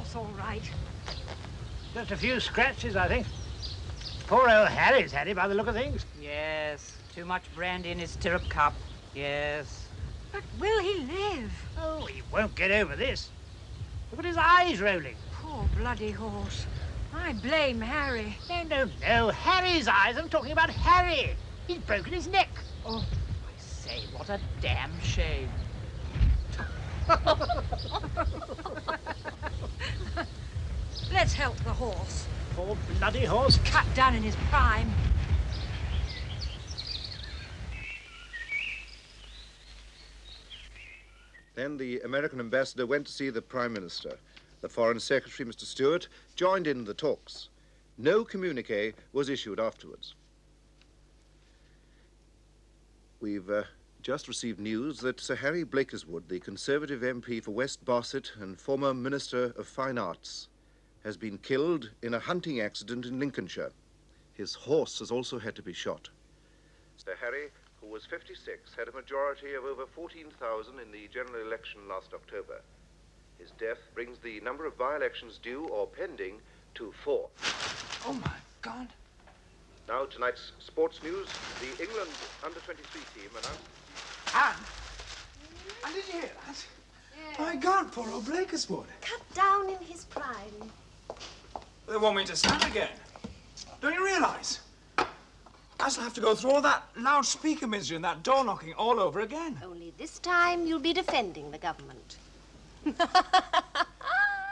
horse all right? Just a few scratches, I think. Poor old Harry's had it by the look of things. Yes, too much brandy in his stirrup cup. Yes. But will he live? Oh, he won't get over this. Look at his eyes rolling. Poor bloody horse. I blame Harry. No. Harry's eyes. I'm talking about Harry. He's broken his neck. Oh, I say, what a damn shame. Let's help the horse. Poor bloody horse. Cut down in his prime. Then the American ambassador went to see the Prime Minister. The Foreign Secretary, Mr. Stewart, joined in the talks. No communique was issued afterwards. We've just received news that Sir Harry Blakerswood, the Conservative MP for West Barset and former Minister of Fine Arts, has been killed in a hunting accident in Lincolnshire. His horse has also had to be shot. Sir Harry, who was 56, had a majority of over 14,000 in the general election last October. His death brings the number of by-elections due or pending to 4. Oh, my God. Now, tonight's sports news. The England under-23 team announced... Anne, did you hear that? Yeah. My God, poor old Blakerswood. Cut down in his prime. They want me to stand again. Don't you realise? I shall have to go through all that loudspeaker misery and that door knocking all over again. Only this time you'll be defending the government.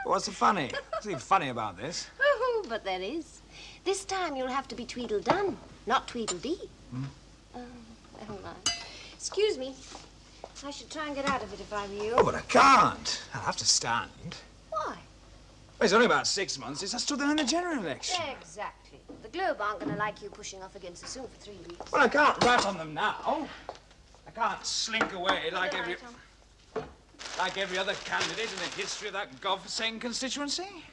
What's so funny? What's even funny about this? Oh, but there is. This time you'll have to be Tweedledum, not Tweedledee. Hmm? Oh, never mind. Excuse me. I should try and get out of it if I were you. Oh, but I can't. I'll have to stand. Why? Well, it's only about 6 months since I stood there in the general election. Exactly. The Globe aren't going to like you pushing off against the Soon for 3 weeks. Well, I can't rat on them now. I can't slink away like every other candidate in the history of that gov-sane constituency.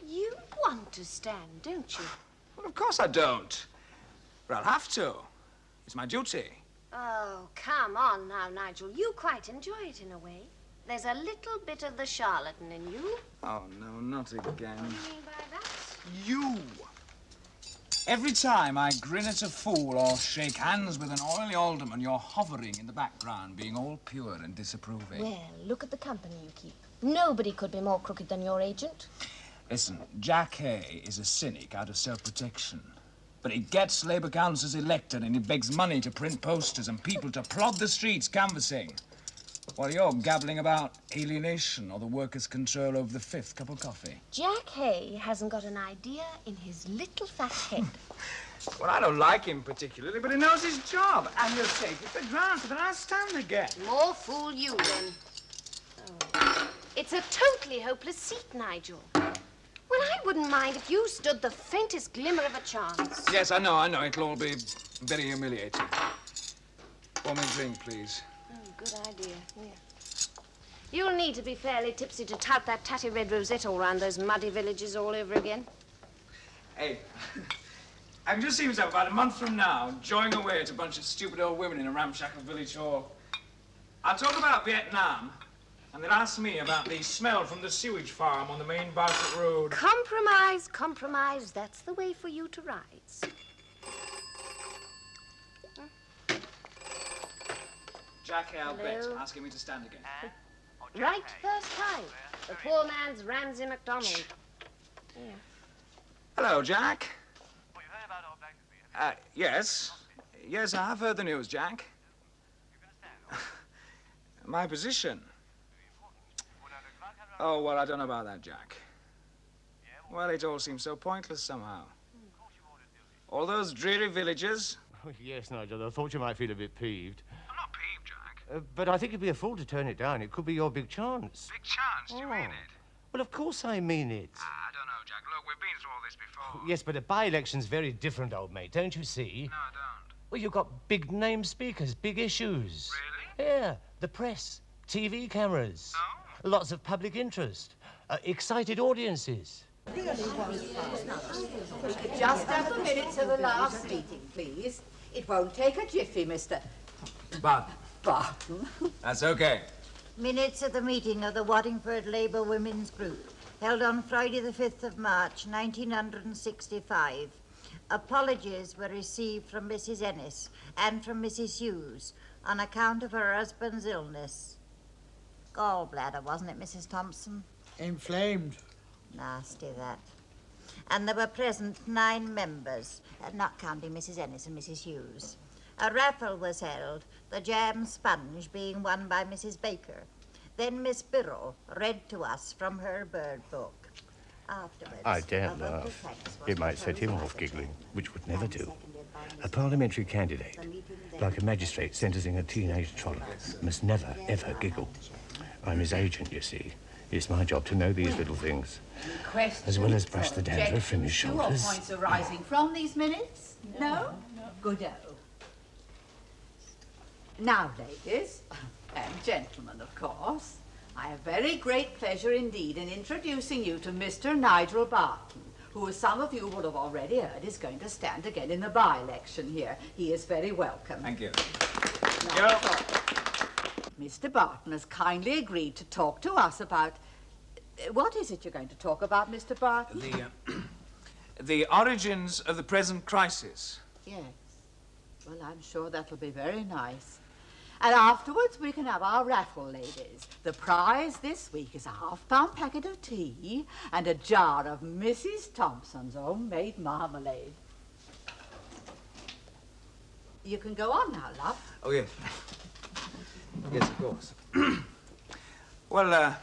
You want to stand, don't you? Well, of course I don't. But I'll have to. It's my duty. Oh, come on now, Nigel. You quite enjoy it in a way. There's a little bit of the charlatan in you. Oh, no, not again. What do you mean by that? You. Every time I grin at a fool or shake hands with an oily alderman, you're hovering in the background, being all pure and disapproving. Well, look at the company you keep. Nobody could be more crooked than your agent. Listen, Jack Hay is a cynic out of self-protection. But he gets Labour councillors elected and he begs money to print posters and people to plod the streets canvassing. While you're gabbling about alienation or the workers' control over the fifth cup of coffee. Jack Hay hasn't got an idea in his little fat head. Well, I don't like him particularly, but he knows his job. And he'll take it for granted that I'll stand again. More fool you, then. Oh. It's a totally hopeless seat, Nigel. Well, I wouldn't mind if you stood the faintest glimmer of a chance. Yes, I know. It'll all be very humiliating. Pour me a drink, please. Oh, good idea. Here. You'll need to be fairly tipsy to tout that tatty red rosette all round those muddy villages all over again. Hey, I can just see myself about a month from now jawing away at a bunch of stupid old women in a ramshackle village hall. I'll talk about Vietnam, and they'll ask me about the smell from the sewage farm on the main Barset Road. Compromise, compromise. That's the way for you to rise. Jack Hay, I'll bet, Hello? asking me to stand again. Right first time. The poor man's Ramsay MacDonald. Yeah. Hello, Jack. Yes. Yes, I have heard the news, Jack. My position? Oh, well, I don't know about that, Jack. Well, it all seems so pointless somehow. All those dreary villages. Oh, yes, Nigel, I thought you might feel a bit peeved. I'm not peeved, Jack. But I think you'd be a fool to turn it down. It could be your big chance. Big chance, do you mean it? Well, of course I mean it. I don't know, Jack. Look, we've been through all this before. Yes, but a by-election's very different, old mate, don't you see? No, I don't. Well, you've got big-name speakers, big issues. Really? Yeah, the press, TV cameras. Oh? Lots of public interest, excited audiences. We could just have the minutes of the last meeting, please. It won't take a jiffy, Mr. Barton. Barton. That's okay. Minutes of the meeting of the Waddingford Labour Women's Group. held on Friday the 5th of March, 1965. Apologies were received from Mrs. Ennis and from Mrs. Hughes on account of her husband's illness. Gallbladder, wasn't it, Mrs. Thompson? Inflamed. Nasty, that. And there were present 9 members, not counting Mrs. Ennis and Mrs. Hughes. A raffle was held, the jam sponge being won by Mrs. Baker. Then Miss Birrell read to us from her bird book. Afterwards, I daren't laugh. It might set him off giggling, which would never do. A parliamentary candidate, like a magistrate sentencing a teenage toddler, must never, ever giggle. I'm his agent, you see. It's my job to know these little things, as well as brush the dandruff from his shoulders. Points arising from these minutes? No? Good-o. Now, ladies, and gentlemen, of course, I have very great pleasure indeed in introducing you to Mr. Nigel Barton, who, as some of you will have already heard, is going to stand again in the by-election here. He is very welcome. Thank you. Mr. Barton has kindly agreed to talk to us about... What is it you're going to talk about, Mr. Barton? The origins of the present crisis. Yes. Well, I'm sure that'll be very nice. And afterwards, we can have our raffle, ladies. The prize this week is a half-pound packet of tea and a jar of Mrs. Thompson's homemade marmalade. You can go on now, love. Oh, yes. Yes, of course. Well,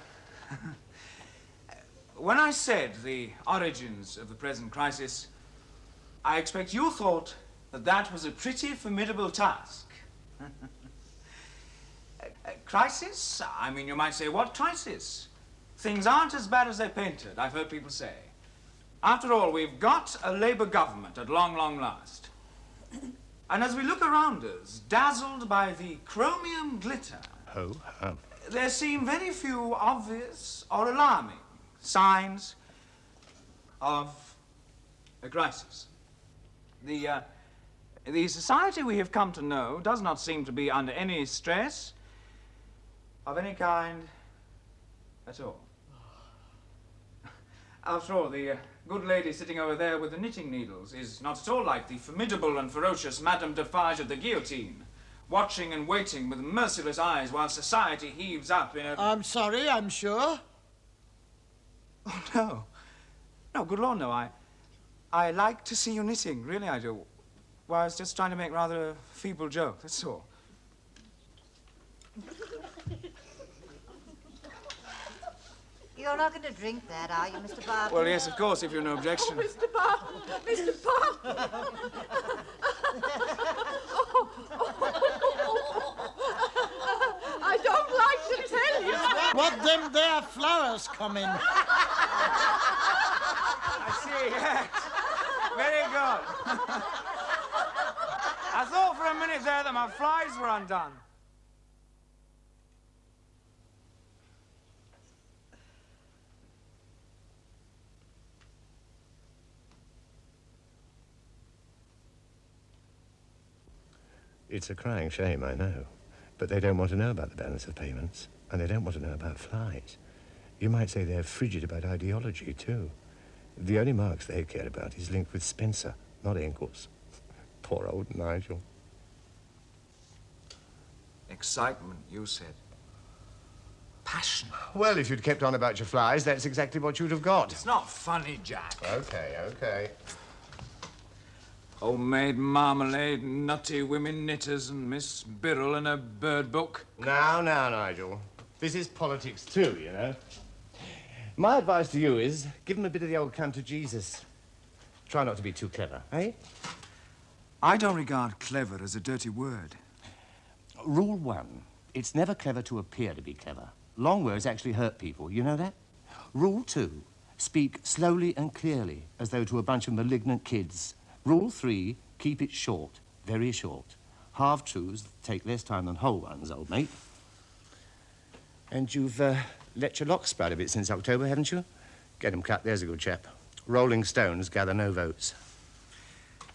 when I said the origins of the present crisis, I expect you thought that that was a pretty formidable task. Crisis? I mean, you might say, what crisis? Things aren't as bad as they're painted, I've heard people say. After all, we've got a Labour government at long, long last. And as we look around us, dazzled by the chromium glitter, there seem very few obvious or alarming signs of a crisis. The society we have come to know does not seem to be under any stress of any kind at all. After all, the good lady sitting over there with the knitting needles is not at all like the formidable and ferocious Madame Defarge of the guillotine, watching and waiting with merciless eyes while society heaves up in a... I'm sorry, I'm sure. Oh, no. No, good Lord, no. I like to see you knitting, really I do. Well, I was just trying to make rather a feeble joke, that's all. You're not going to drink that, are you, Mr. Barton? Well, yes, of course, if you've no objection. Oh, Mr. Barton! Mr. Barton! I don't like to tell you. What them there flowers coming? I see, yes. Very good. I thought for a minute there that my flies were undone. It's a crying shame, I know. But they don't want to know about the balance of payments, and they don't want to know about flies. You might say they're frigid about ideology, too. The only Marx they care about is linked with Spencer, not Engels. Poor old Nigel. Excitement, you said. Passion. Well, if you'd kept on about your flies, that's exactly what you'd have got. It's not funny, Jack. Okay. Homemade marmalade, nutty women knitters, and Miss Birrell and her bird book. Now, Nigel. This is politics, too, you know. My advice to you is, give him a bit of the old come to Jesus. Try not to be too clever, eh? I don't regard clever as a dirty word. Rule 1. It's never clever to appear to be clever. Long words actually hurt people, you know that? Rule 2. Speak slowly and clearly, as though to a bunch of malignant kids. Rule 3. Keep it short, very short. Half-truths take less time than whole ones, old mate. And you've let your locks sprout a bit since October, haven't you? Get 'em cut, there's a good chap. Rolling Stones gather no votes.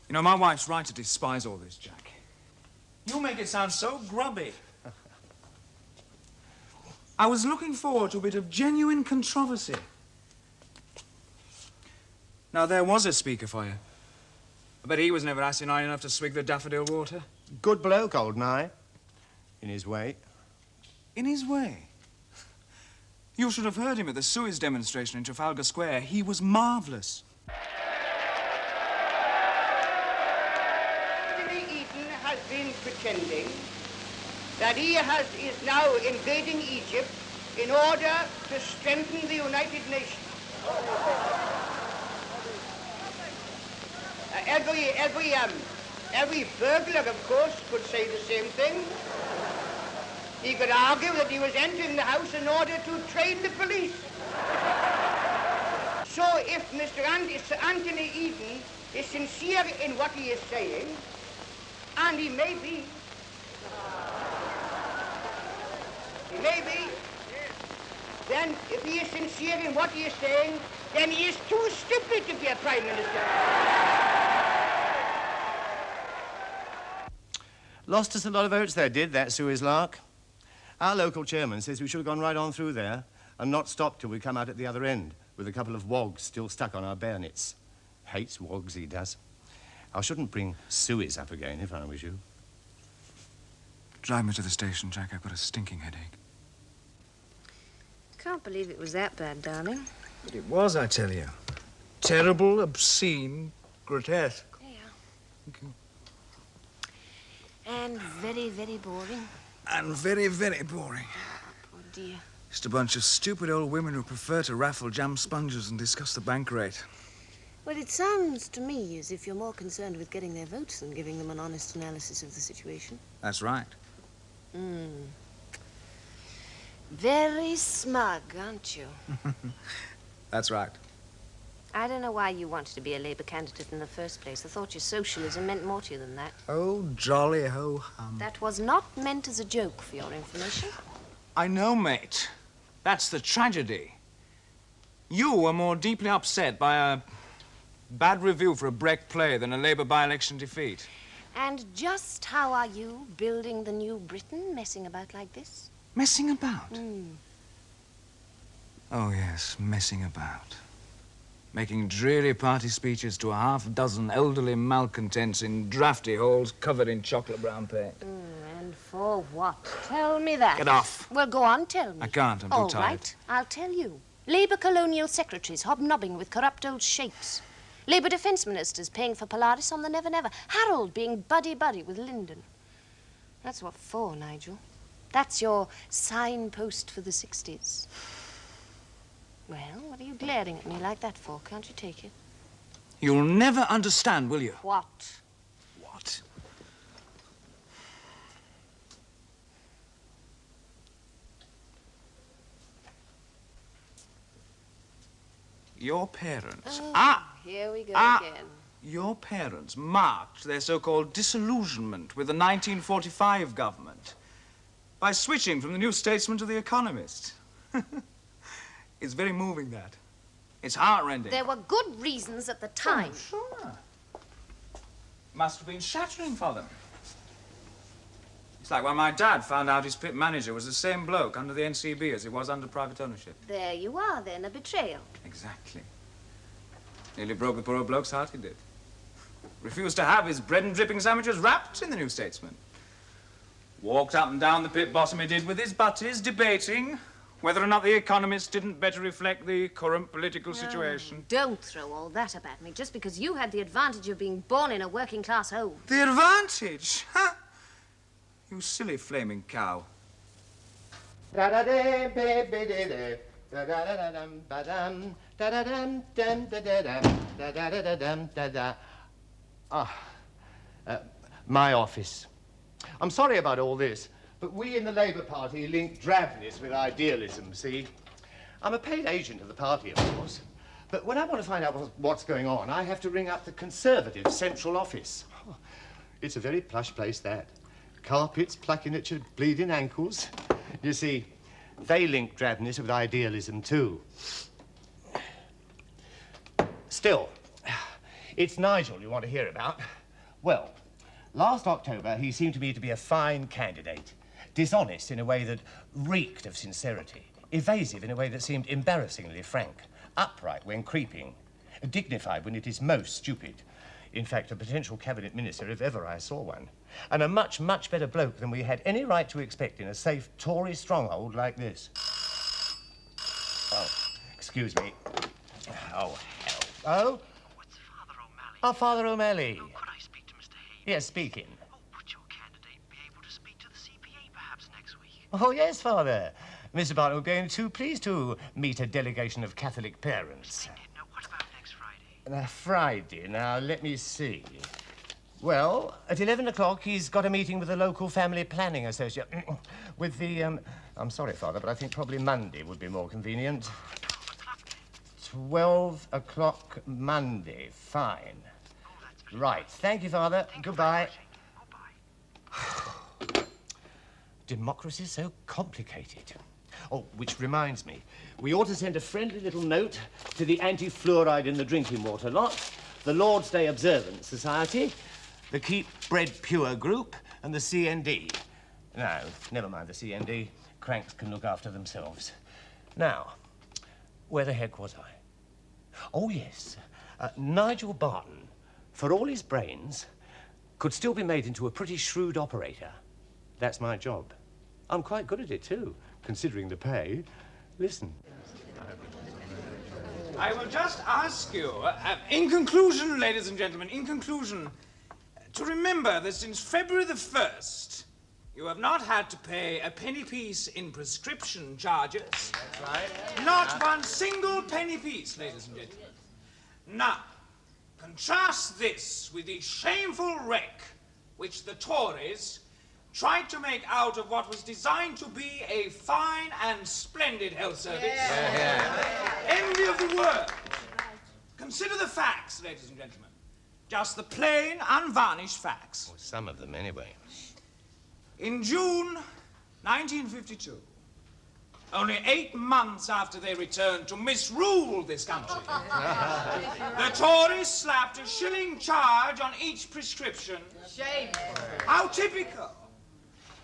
You know, my wife's right to despise all this, Jack. You make it sound so grubby. I was looking forward to a bit of genuine controversy. Now, there was a speaker for you. But he was never asinine enough to swig the daffodil water. Good bloke, old Nye. In his way. In his way? You should have heard him at the Suez demonstration in Trafalgar Square. He was marvellous. Anthony Eden has been pretending that he is now invading Egypt in order to strengthen the United Nations. Every burglar, of course, could say the same thing. He could argue that he was entering the house in order to train the police. So if Mr. Anthony Eden is sincere in what he is saying, and he may be, then if he is sincere in what he is saying, then he is too stupid to be a Prime Minister. Lost us a lot of votes there, did that Suez lark. Our local chairman says we should have gone right on through there and not stopped till we come out at the other end with a couple of wogs still stuck on our bayonets. Hates wogs, he does. I shouldn't bring Suez up again if I was you. Drive me to the station, Jack. I've got a stinking headache. Can't believe it was that bad, darling. But it was, I tell you. Terrible, obscene, grotesque. Yeah. Thank you. And very, very boring. And very, very boring. Oh, dear. Just a bunch of stupid old women who prefer to raffle jam sponges and discuss the bank rate. Well, it sounds to me as if you're more concerned with getting their votes than giving them an honest analysis of the situation. That's right. Very smug, aren't you? That's right. I don't know why you wanted to be a Labour candidate in the first place. I thought your socialism meant more to you than that. Oh, jolly ho-hum. That was not meant as a joke, for your information. I know, mate. That's the tragedy. You were more deeply upset by a bad review for a Brecht play than a Labour by-election defeat. And just how are you building the new Britain, messing about like this? Messing about? Oh, yes, messing about. Making dreary party speeches to a half-dozen elderly malcontents in drafty halls covered in chocolate brown paint. And for what? Tell me that. Get off. Well, go on, tell me. I can't, I'm too tired. All right, I'll tell you. Labour colonial secretaries hobnobbing with corrupt old shapes. Labour defence ministers paying for Polaris on the Never Never. Harold being buddy-buddy with Lyndon. That's what for, Nigel. That's your signpost for the 60s. Well, what are you glaring at me like that for? Can't you take it? You'll never understand, will you? What? What? Your parents... Here we go again. Your parents marked their so-called disillusionment with the 1945 government by switching from the New Statesman to the Economist. It's very moving, that. It's heart-rending. There were good reasons at the time. Oh, sure. Must have been shattering for them. It's like when my dad found out his pit manager was the same bloke under the NCB as he was under private ownership. There you are, then, a betrayal. Exactly. Nearly broke the poor old bloke's heart, he did. Refused to have his bread and dripping sandwiches wrapped in the New Statesman. Walked up and down the pit bottom he did with his butties, debating whether or not the Economist didn't better reflect the current political situation. Don't throw all that up at me just because you had the advantage of being born in a working-class home. The advantage? Huh? You silly flaming cow. My office. I'm sorry about all this, but we in the Labour Party link drabness with idealism, see? I'm a paid agent of the party, of course, but when I want to find out what's going on, I have to ring up the Conservative Central Office. Oh, it's a very plush place, that. Carpets plucking at your bleeding ankles. You see, they link drabness with idealism, too. Still, it's Nigel you want to hear about. Well, last October, he seemed to me to be a fine candidate. Dishonest in a way that reeked of sincerity. Evasive in a way that seemed embarrassingly frank. Upright when creeping. dignified when it is most stupid. In fact, a potential cabinet minister, if ever I saw one. And a much, much better bloke than we had any right to expect in a safe Tory stronghold like this. Oh, excuse me. Oh, hell. Oh? It's Father O'Malley. Oh, Father O'Malley. Oh, could I speak to Mr. Hayes? Yes, speaking. Oh, would your candidate be able to speak to the CPA perhaps next week? Oh, yes, Father. Mr. Barton will be too pleased to meet a delegation of Catholic parents. Splendid. Now, what about next Friday? Friday, now, let me see. Well, at 11 o'clock, he's got a meeting with the local family planning associate. With the, I'm sorry, Father, but I think probably Monday would be more convenient. 12 o'clock Monday. Fine. Oh, Right. Thank you, Father. Goodbye. Democracy's so complicated. Oh, which reminds me, we ought to send a friendly little note to the anti-fluoride in the drinking water lot, the Lord's Day Observance Society, the Keep Bread Pure group, and the CND. No, never mind the CND. Cranks can look after themselves. Now, where the heck was I? Oh, yes. Nigel Barton, for all his brains, could still be made into a pretty shrewd operator. That's my job. I'm quite good at it, too, considering the pay. Listen. I will just ask you, in conclusion, ladies and gentlemen, in conclusion, to remember that since February the 1st, you have not had to pay a penny piece in prescription charges. That's right. Not one single penny piece, ladies and gentlemen. Now, contrast this with the shameful wreck which the Tories tried to make out of what was designed to be a fine and splendid health service. Envy of the world. Consider the facts, ladies and gentlemen. Just the plain, unvarnished facts. Well, some of them, anyway. In June 1952, only 8 months after they returned to misrule this country, the Tories slapped a shilling charge on each prescription. Shameful. How typical.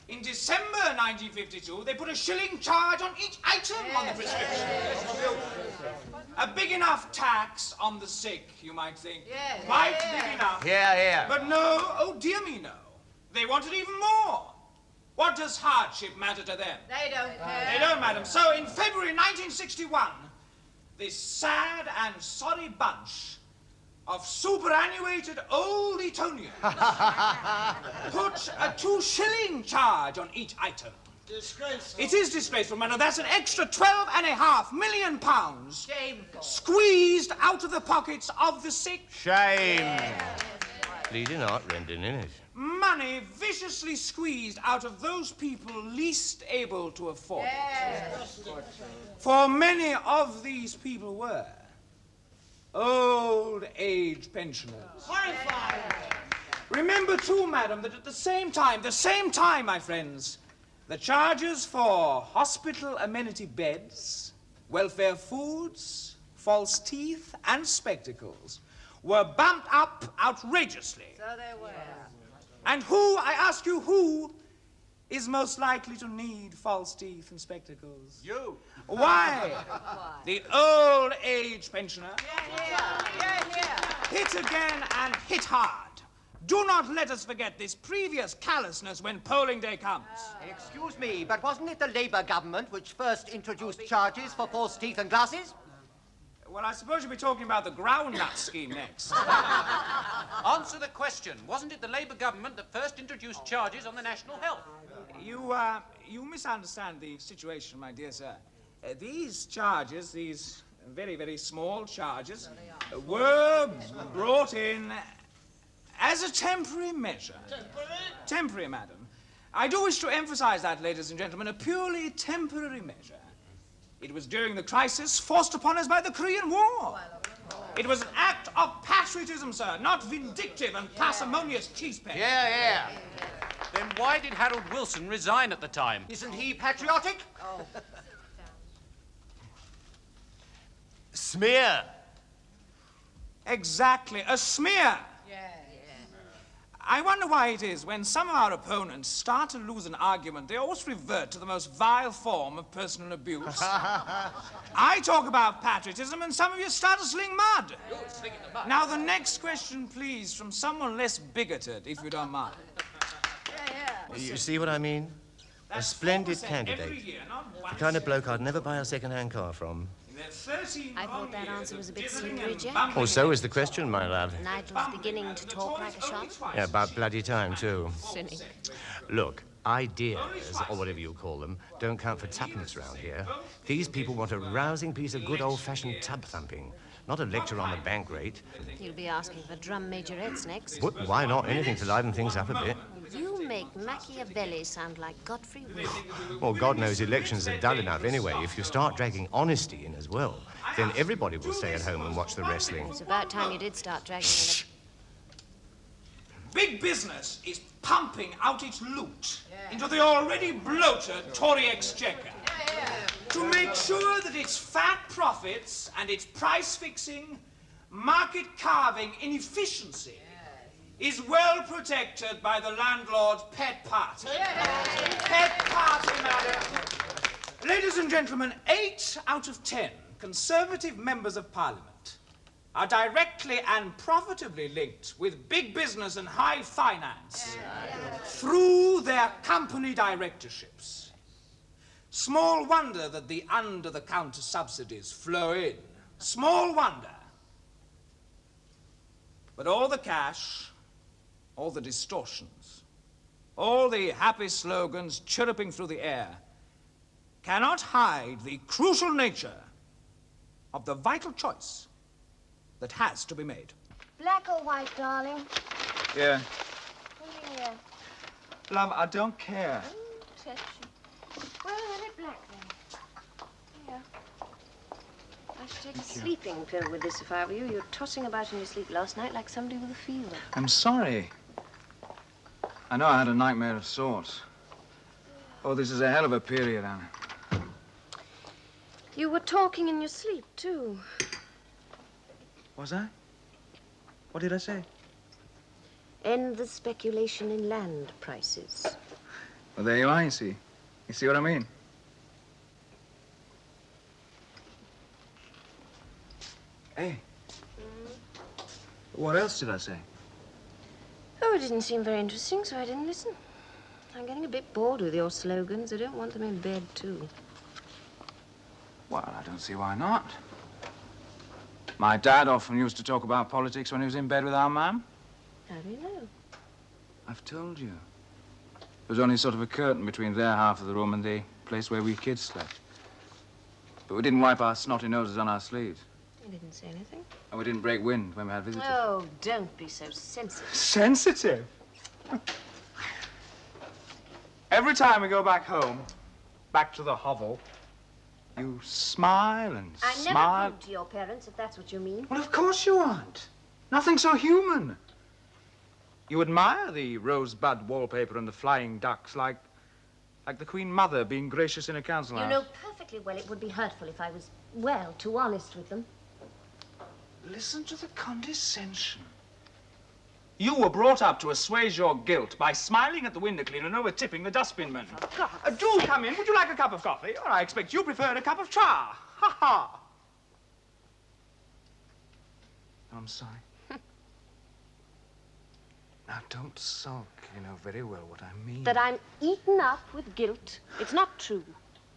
In December 1952, they put a shilling charge on each item on the prescription. A big enough tax on the sick, you might think. Quite big enough. But no, oh dear me, no. They wanted even more. What does hardship matter to them? They don't care. They don't, madam. So in February 1961, this sad and sorry bunch of superannuated old Etonians put a 2 shilling charge on each item. Disgraceful. It is disgraceful, madam. That's an extra £12.5 million Shameful. squeezed out of the pockets of the sick. Shame. Bleeding heart rending, isn't it? Money viciously squeezed out of those people least able to afford it. For many of these people were old age pensioners. Horrifying. Remember, too, madam, that at the same time, my friends, the charges for hospital amenity beds, welfare foods, false teeth, and spectacles were bumped up outrageously. So they were. And who, I ask you, who is most likely to need false teeth and spectacles? You. Why? The old age pensioner. Hit again and hit hard. Do not let us forget this previous callousness when polling day comes. Excuse me, but wasn't it the Labour government which first introduced charges for false teeth and glasses? Well, I suppose you'll be talking about the groundnut scheme next. Answer the question. Wasn't it the Labour government that first introduced charges on the national health? You misunderstand the situation, my dear sir. These charges, these very, very small charges, were brought in as a temporary measure. Temporary, madam. I do wish to emphasize that, ladies and gentlemen, a purely temporary measure. It was during the crisis forced upon us by the Korean War. It was an act of patriotism, sir, not vindictive and parsimonious cheesepeg. Then why did Harold Wilson resign at the time? Isn't he patriotic? Smear. Exactly, a smear. I wonder why it is when some of our opponents start to lose an argument, they always revert to the most vile form of personal abuse. I talk about patriotism and some of you start to sling mud. Now, the next question, please, from someone less bigoted, if you don't mind. You see what I mean? A splendid candidate. The kind of bloke I'd never buy a second-hand car from. I thought that answer was a bit slippery, Jack. Well, so is the question, my love. Nigel's beginning to talk like a shot. Yeah, about bloody time, too. Cynic. Look, ideas, or whatever you call them, don't count for tuppence round here. These people want a rousing piece of good old-fashioned tub-thumping, not a lecture on the bank rate. You'll be asking for drum majorettes next. But why not? Anything to liven things up a bit. You make Machiavelli sound like Godfrey Will. Well, God knows elections are dull enough anyway. If you start dragging honesty in as well, then everybody will stay at home and watch the wrestling. It's about time you did start dragging in Big business is pumping out its loot into the already bloated Tory exchequer to make sure that its fat profits and its price-fixing, market-carving inefficiency is well protected by the landlord's pet party. Pet party, madam. Ladies and gentlemen, 8 out of 10 Conservative members of Parliament are directly and profitably linked with big business and high finance through their company directorships. Small wonder that the under-the-counter subsidies flow in. Small wonder. But all the cash, all the distortions, all the happy slogans chirruping through the air cannot hide the crucial nature of the vital choice that has to be made. Black or white, darling? Yeah. Yeah. Love, I don't care. Touchy. Well, let it black then. Here. I should take a sleeping pill with this if I were you. You were tossing about in your sleep last night like somebody with a fever. I'm sorry. I know I had a nightmare of sorts. Oh, this is a hell of a period, Anna. You were talking in your sleep, too. Was I? What did I say? End the speculation in land prices. Well, there you are, you see. You see what I mean? Hey. What else did I say? Oh, it didn't seem very interesting, so I didn't listen. I'm getting a bit bored with your slogans. I don't want them in bed, too. Well, I don't see why not. My dad often used to talk about politics when he was in bed with our mum. How do you know? I've told you. There was only sort of a curtain between their half of the room and the place where we kids slept. But we didn't wipe our snotty noses on our sleeves. You didn't say anything. And we didn't break wind when we had visitors. Oh, don't be so sensitive. Sensitive? Every time we go back home, back to the hovel, you smile and I'm smile. never rude to your parents, if that's what you mean. Well, of course you aren't. Nothing so human. You admire the rosebud wallpaper and the flying ducks like the Queen Mother being gracious in a council house. You know perfectly well it would be hurtful if I was, well, too honest with them. Listen to the condescension. You were brought up to assuage your guilt by smiling at the window cleaner and over-tipping the dustbin man. Do come in. Would you like a cup of coffee? Or I expect you prefer a cup of cha. Ha-ha. I'm sorry. Now, don't sulk. You know very well what I mean. That I'm eaten up with guilt. It's not true.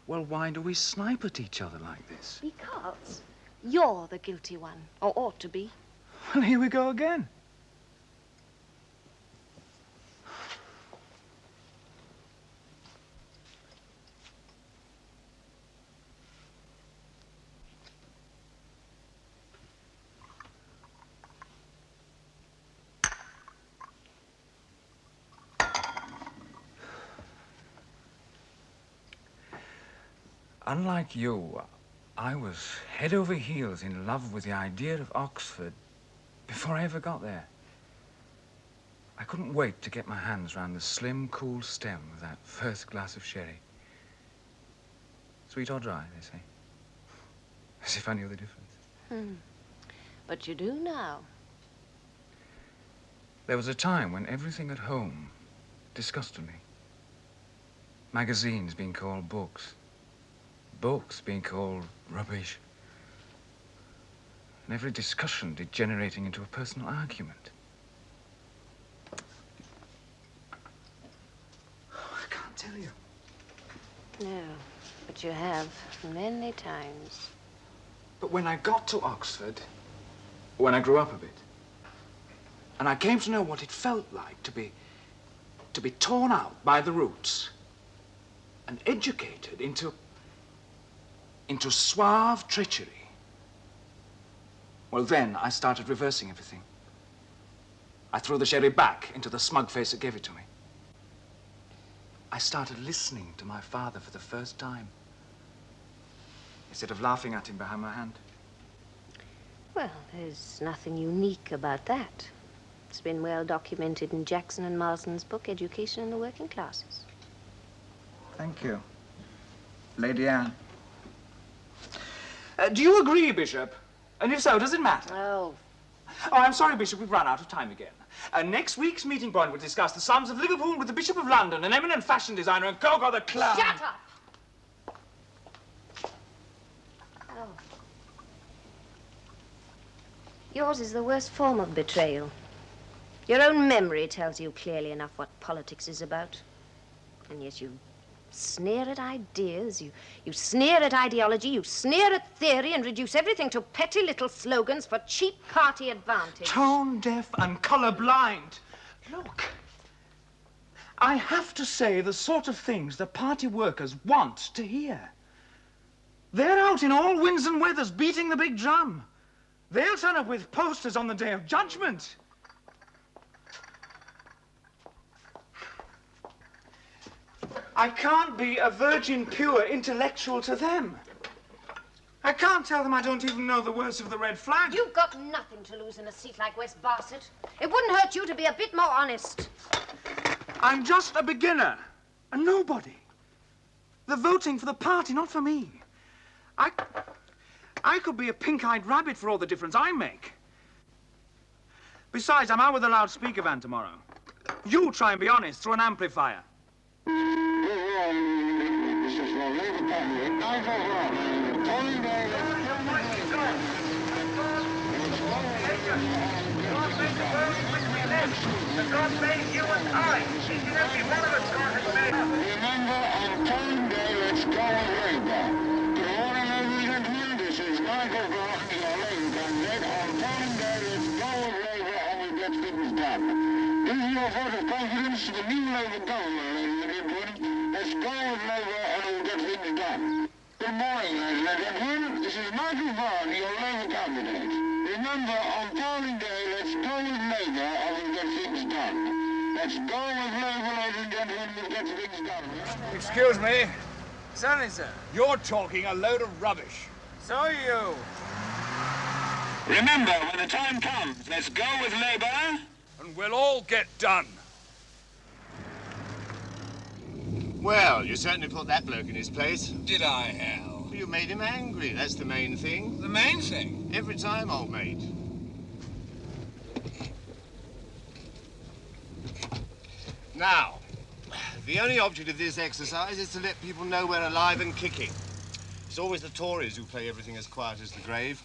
Well, why do we snipe at each other like this? Because you're the guilty one, or ought to be. Well, here we go again. Unlike you, I was head over heels in love with the idea of Oxford before I ever got there. I couldn't wait to get my hands round the slim, cool stem of that first glass of sherry. Sweet or dry, they say. As if I knew the difference. But you do now. There was a time when everything at home disgusted me. Magazines being called books. Books being called rubbish. And every discussion degenerating into a personal argument. I can't tell you. No, but you have many times. But when I got to Oxford, when I grew up a bit, and I came to know what it felt like to be torn out by the roots and educated into suave treachery, well, then I started reversing everything. I threw the sherry back into the smug face that gave it to me. I started listening to my father for the first time, instead of laughing at him behind my hand. Well, there's nothing unique about that. It's been well documented in Jackson and Marsden's book, Education in the Working Classes. Thank you, Lady Anne. Do you agree, Bishop? And if so, does it matter? Oh. Oh, I'm sorry, Bishop, we've run out of time again. Next week's meeting point will discuss the sums of Liverpool with the Bishop of London, an eminent fashion designer, and Coco the clown. Shut up! Oh. Yours is the worst form of betrayal. Your own memory tells you clearly enough what politics is about. And yet you sneer at ideas, you sneer at ideology, you sneer at theory and reduce everything to petty little slogans for cheap party advantage. Tone deaf and colour blind. Look, I have to say the sort of things the party workers want to hear. They're out in all winds and weathers beating the big drum. They'll turn up with posters on the Day of Judgment. I can't be a virgin pure intellectual to them. I can't tell them I don't even know the words of the red flag. You've got nothing to lose in a seat like West Barset. It wouldn't hurt you to be a bit more honest. I'm just a beginner, a nobody. They're voting for the party, not for me. I could be a pink-eyed rabbit for all the difference I make. Besides, I'm out with a loudspeaker van tomorrow. You try and be honest through an amplifier. God made you and I. Each and every one of us God has made. Remember, on polling day, let's go with Labour. Good morning, ladies and gentlemen. This is Nigel Barton, your Labour candidate. On polling day, let's go with Labour and we'll get things done. This is your vote of confidence to the new Labour government, ladies and gentlemen. Let's go with Labour and we'll get things done. Good morning, ladies and gentlemen. This is Nigel Barton, your Labour candidate. Remember, on polling day, let's go with Labour and we'll get things done. Let's go with Labour, ladies and gentlemen, we'll get things done. Excuse me. Certainly, sir. You're talking a load of rubbish. So are you. Remember, when the time comes, let's go with Labour. And we'll all get done. Well, you certainly put that bloke in his place. Did I, Hal? You made him angry, that's the main thing. The main thing? Every time, old mate. Now, the only object of this exercise is to let people know we're alive and kicking. It's always the Tories who play everything as quiet as the grave.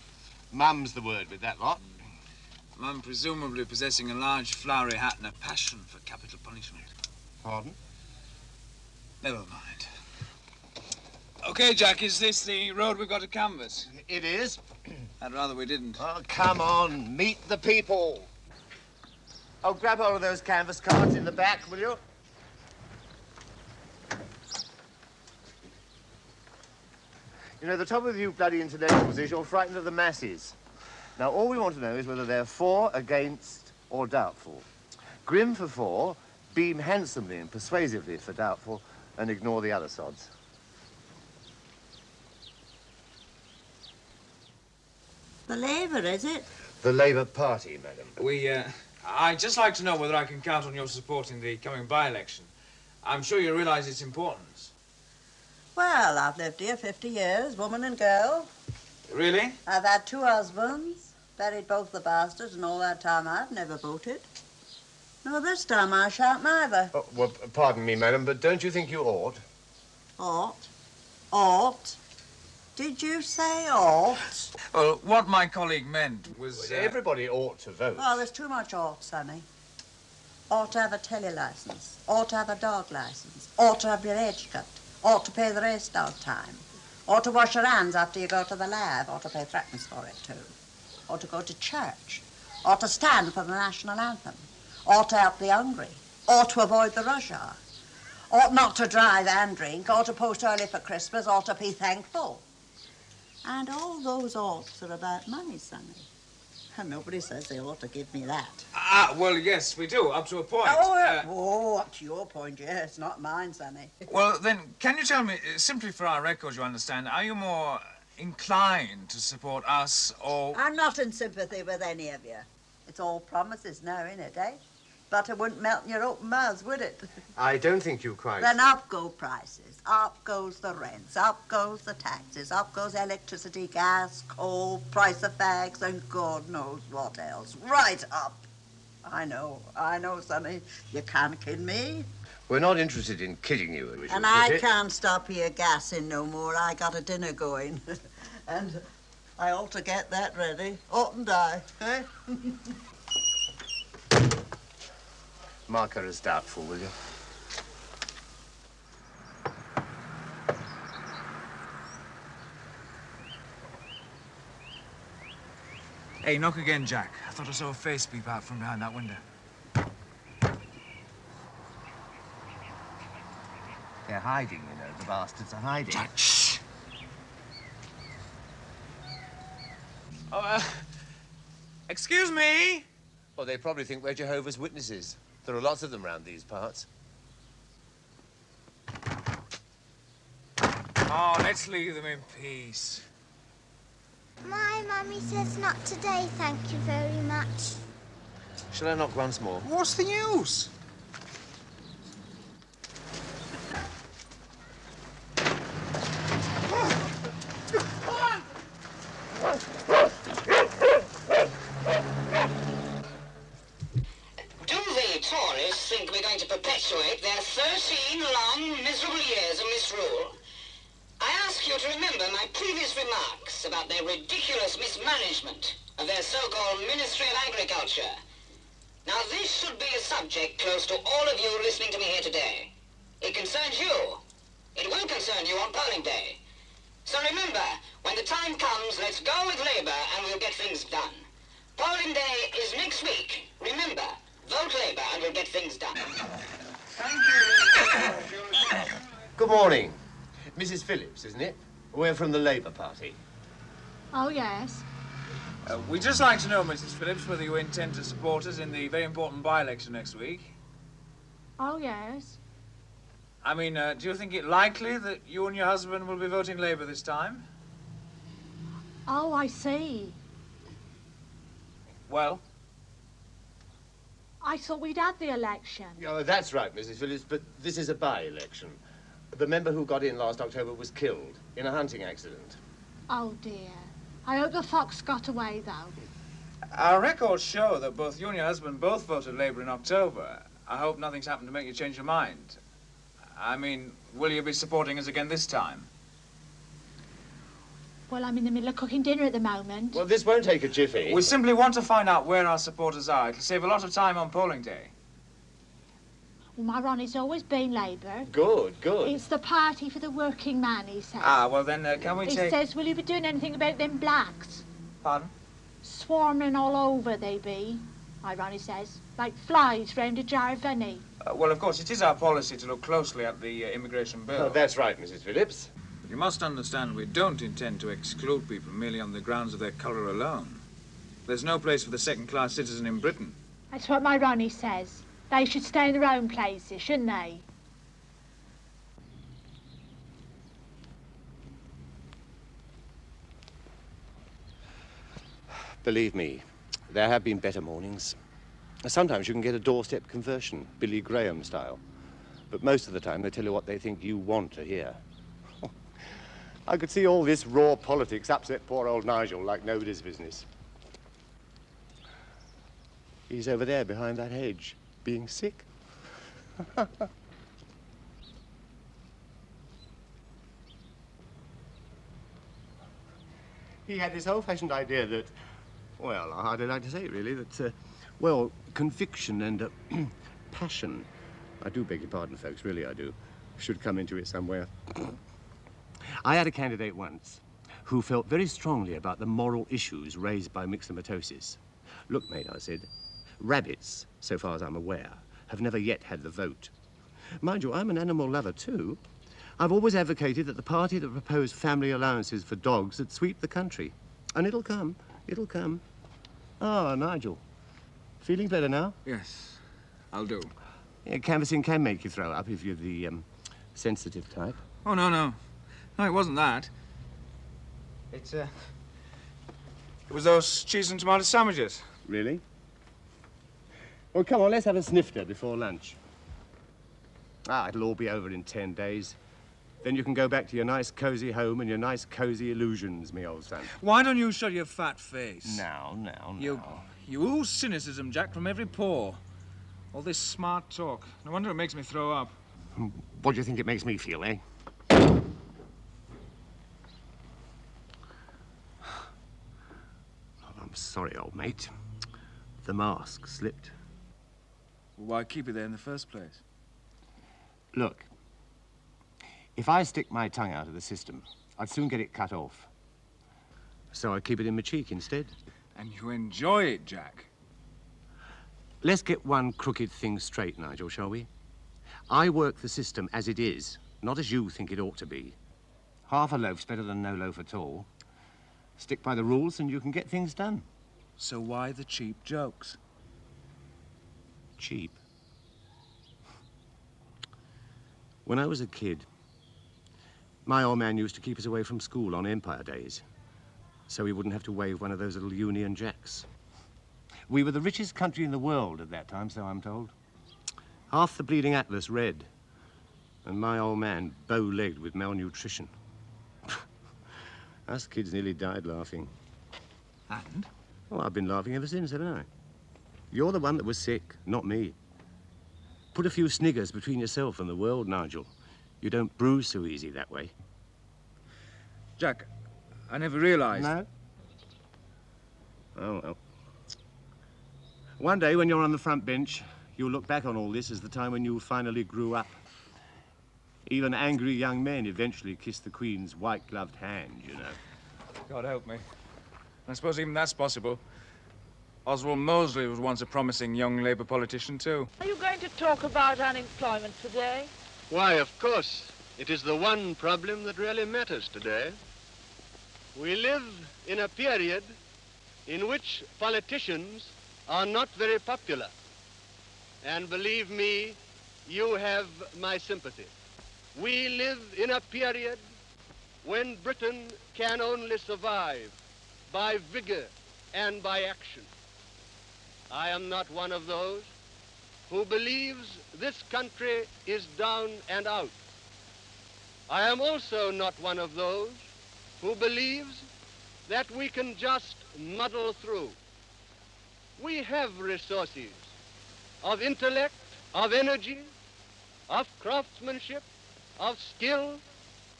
Mum's the word with that lot. Mum presumably possessing a large flowery hat and a passion for capital punishment. Pardon? Never mind. OK, Jack, is this the road we've got to canvass? It is. I'd rather we didn't. Oh, come on, meet the people. Oh, grab hold of those canvas cards in the back, will you? You know, the trouble with you bloody intellectuals is you're frightened of the masses. Now, all we want to know is whether they're for, against, or doubtful. Grim for for, beam handsomely and persuasively for doubtful, and ignore the other sods. The Labour, is it? The Labour Party, madam. I'd just like to know whether I can count on your support in the coming by-election. I'm sure you realise its importance. Well, I've lived here 50 years, woman and girl. Really? I've had 2 husbands, buried both the bastards, and all that time I've never voted. No, this time I shan't neither. Oh, well, pardon me, madam, but don't you think you ought? Ought? Ought? Did you say ought? Well, what my colleague meant was... Everybody ought to vote. Oh, there's too much ought, Sonny. Ought to have a telly licence. Ought to have a dog licence. Ought to have your age cut. Ought to pay the race dog time. Ought to wash your hands after you go to the lab. Ought to pay threepence for it, too. Ought to go to church. Ought to stand for the national anthem. Ought to help the hungry. Ought to avoid the rush hour. Ought not to drive and drink. Ought to post early for Christmas. Ought to be thankful. And all those oughts are about money, Sonny. And nobody says they ought to give me that. Ah, well, yes, we do, up to a point. Oh, up to your point, yes, not mine, Sonny. Well, then, can you tell me, simply for our records, you understand, are you more inclined to support us, or... I'm not in sympathy with any of you. It's all promises now, innit, eh? Butter wouldn't melt in your open mouths, would it? I don't think you quite... Then up go prices, up goes the rents, up goes the taxes, up goes electricity, gas, coal, price of fags, and God knows what else. Right up. I know, Sonny. You can't kid me. We're not interested in kidding you, as we should And put I it. can't stop here gassing no more. I got a dinner going. And I ought to get that ready, oughtn't I, eh? Mark her as doubtful, will you? Hey, knock again, Jack. I thought I saw a face peep out from behind that window. They're hiding, you know. The bastards are hiding. Jack, shh! Oh, excuse me? Well, they probably think we're Jehovah's Witnesses. There are lots of them round these parts. Oh, let's leave them in peace. My mummy says not today, thank you very much. Shall I knock once more? What's the use? Do the Tories think we're going to perpetuate their 13 long, miserable years of misrule? I ask you to remember my previous remarks about their ridiculous mismanagement of their so-called Ministry of Agriculture. Now, this should be a subject close to all of you listening to me here today. It concerns you. It will concern you on polling day. So remember, when the time comes, let's go with Labour and we'll get things done. Polling day is next week. Remember, vote Labour and we'll get things done. Thank you. Good morning. Mrs. Phillips, isn't it? We're from the Labour Party. Oh, yes. We'd just like to know, Mrs. Phillips, whether you intend to support us in the very important by-election next week. Oh, yes. I mean, do you think it likely that you and your husband will be voting Labour this time? Oh, I see. Well? I thought we'd had the election. Oh, that's right, Mrs. Phillips, but this is a by-election. The member who got in last October was killed in a hunting accident. Oh, dear. I hope the fox got away, though. Our records show that both you and your husband both voted Labour in October. I hope nothing's happened to make you change your mind. I mean, will you be supporting us again this time? Well, I'm in the middle of cooking dinner at the moment. Well, this won't take a jiffy. We simply want to find out where our supporters are. It'll save a lot of time on polling day. Well, my Ronnie's always been Labour. Good, good. It's the party for the working man, he says. Ah, well then, can we He take... says, will you be doing anything about them blacks? Pardon? Swarming all over they be, my Ronnie says, like flies round a jar of honey. Well, of course, it is our policy to look closely at the immigration bill. Oh, that's right, Mrs. Phillips. But you must understand we don't intend to exclude people merely on the grounds of their colour alone. There's no place for the second-class citizen in Britain. That's what my Ronnie says. They should stay in their own places, shouldn't they? Believe me, there have been better mornings. Sometimes you can get a doorstep conversion, Billy Graham style. But most of the time they tell you what they think you want to hear. I could see all this raw politics upset poor old Nigel like nobody's business. He's over there behind that hedge. being sick. He had this old-fashioned idea that, well, I don't like to say it really, that, well, conviction and passion, I do beg your pardon, folks, really I do, should come into it somewhere. I had a candidate once who felt very strongly about the moral issues raised by myxomatosis. Look, mate, I said, rabbits, so far as I'm aware, have never yet had the vote. Mind you, I'm an animal lover too. I've always advocated that the party that proposed family allowances for dogs would sweep the country. And it'll come. It'll come. Ah, Nigel. Feeling better now? Yes, I'll do. Yeah, canvassing can make you throw up if you're the sensitive type. Oh, no, no. No, it wasn't that. It was those cheese and tomato sandwiches. Really? Well, come on, let's have a snifter before lunch. Ah, it'll all be over in 10 days. Then you can go back to your nice, cosy home and your nice, cosy illusions, me old son. Why don't you shut your fat face? Now. You ooze cynicism, Jack, from every pore. All this smart talk. No wonder it makes me throw up. What do you think it makes me feel, eh? I'm sorry, old mate. The mask slipped. Why keep it there in the first place? Look, if I stick my tongue out of the system, I'd soon get it cut off. So I keep it in my cheek instead. And you enjoy it, Jack. Let's get one crooked thing straight, Nigel, shall we? I work the system as it is, not as you think it ought to be. Half a loaf's better than no loaf at all. Stick by the rules and you can get things done. So why the cheap jokes? Cheap? When I was a kid, my old man used to keep us away from school on Empire Days, so we wouldn't have to wave one of those little Union Jacks. We were the richest country in the world at that time, so I'm told. Half the bleeding atlas red, and my old man bow-legged with malnutrition. Us kids nearly died laughing. And? Well, I've been laughing ever since, haven't I? You're the one that was sick, not me. Put a few sniggers between yourself and the world, Nigel. You don't bruise so easy that way. Jack, I never realized. No? Oh, well. One day, when you're on the front bench, you'll look back on all this as the time when you finally grew up. Even angry young men eventually kiss the Queen's white-gloved hand, you know. God help me. I suppose even that's possible. Oswald Mosley was once a promising young Labour politician, too. Are you going to talk about unemployment today? Why, of course. It is the one problem that really matters today. We live in a period in which politicians are not very popular. And believe me, you have my sympathy. We live in a period when Britain can only survive by vigor and by action. I am not one of those who believes this country is down and out. I am also not one of those who believes that we can just muddle through. We have resources of intellect, of energy, of craftsmanship, of skill,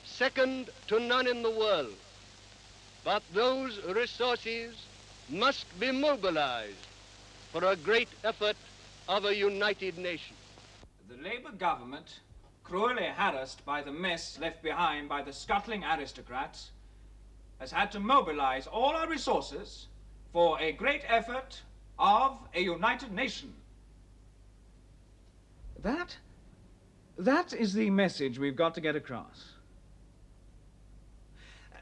second to none in the world. But those resources must be mobilized for a great effort of a united nation. The Labour government, cruelly harassed by the mess left behind by the scuttling aristocrats, has had to mobilize all our resources for a great effort of a united nation. That is the message we've got to get across.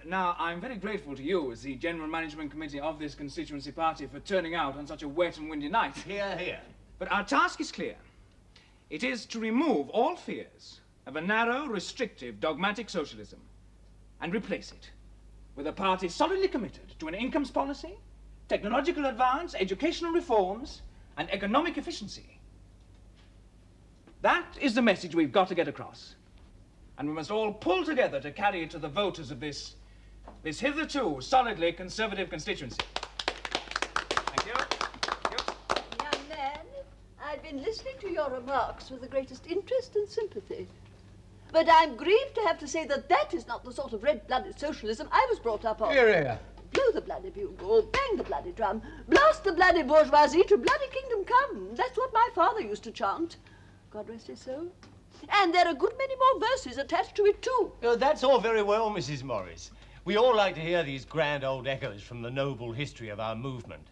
Now, I'm very grateful to you as the General Management Committee of this constituency party for turning out on such a wet and windy night. Hear, hear. But our task is clear. It is to remove all fears of a narrow, restrictive, dogmatic socialism and replace it with a party solidly committed to an incomes policy, technological advance, educational reforms, and economic efficiency. That is the message we've got to get across. And we must all pull together to carry it to the voters of this hitherto solidly conservative constituency. Thank you. Young man, I've been been listening to your remarks with the greatest interest and sympathy. But I'm grieved to have to say that that is not the sort of red-blooded socialism I was brought up on. Here, here. Blow the bloody bugle, bang the bloody drum, blast the bloody bourgeoisie to bloody kingdom come. That's what my father used to chant. God rest his soul. And there are a good many more verses attached to it, too. That's all very well, Mrs. Morris. We all like to hear these grand old echoes from the noble history of our movement.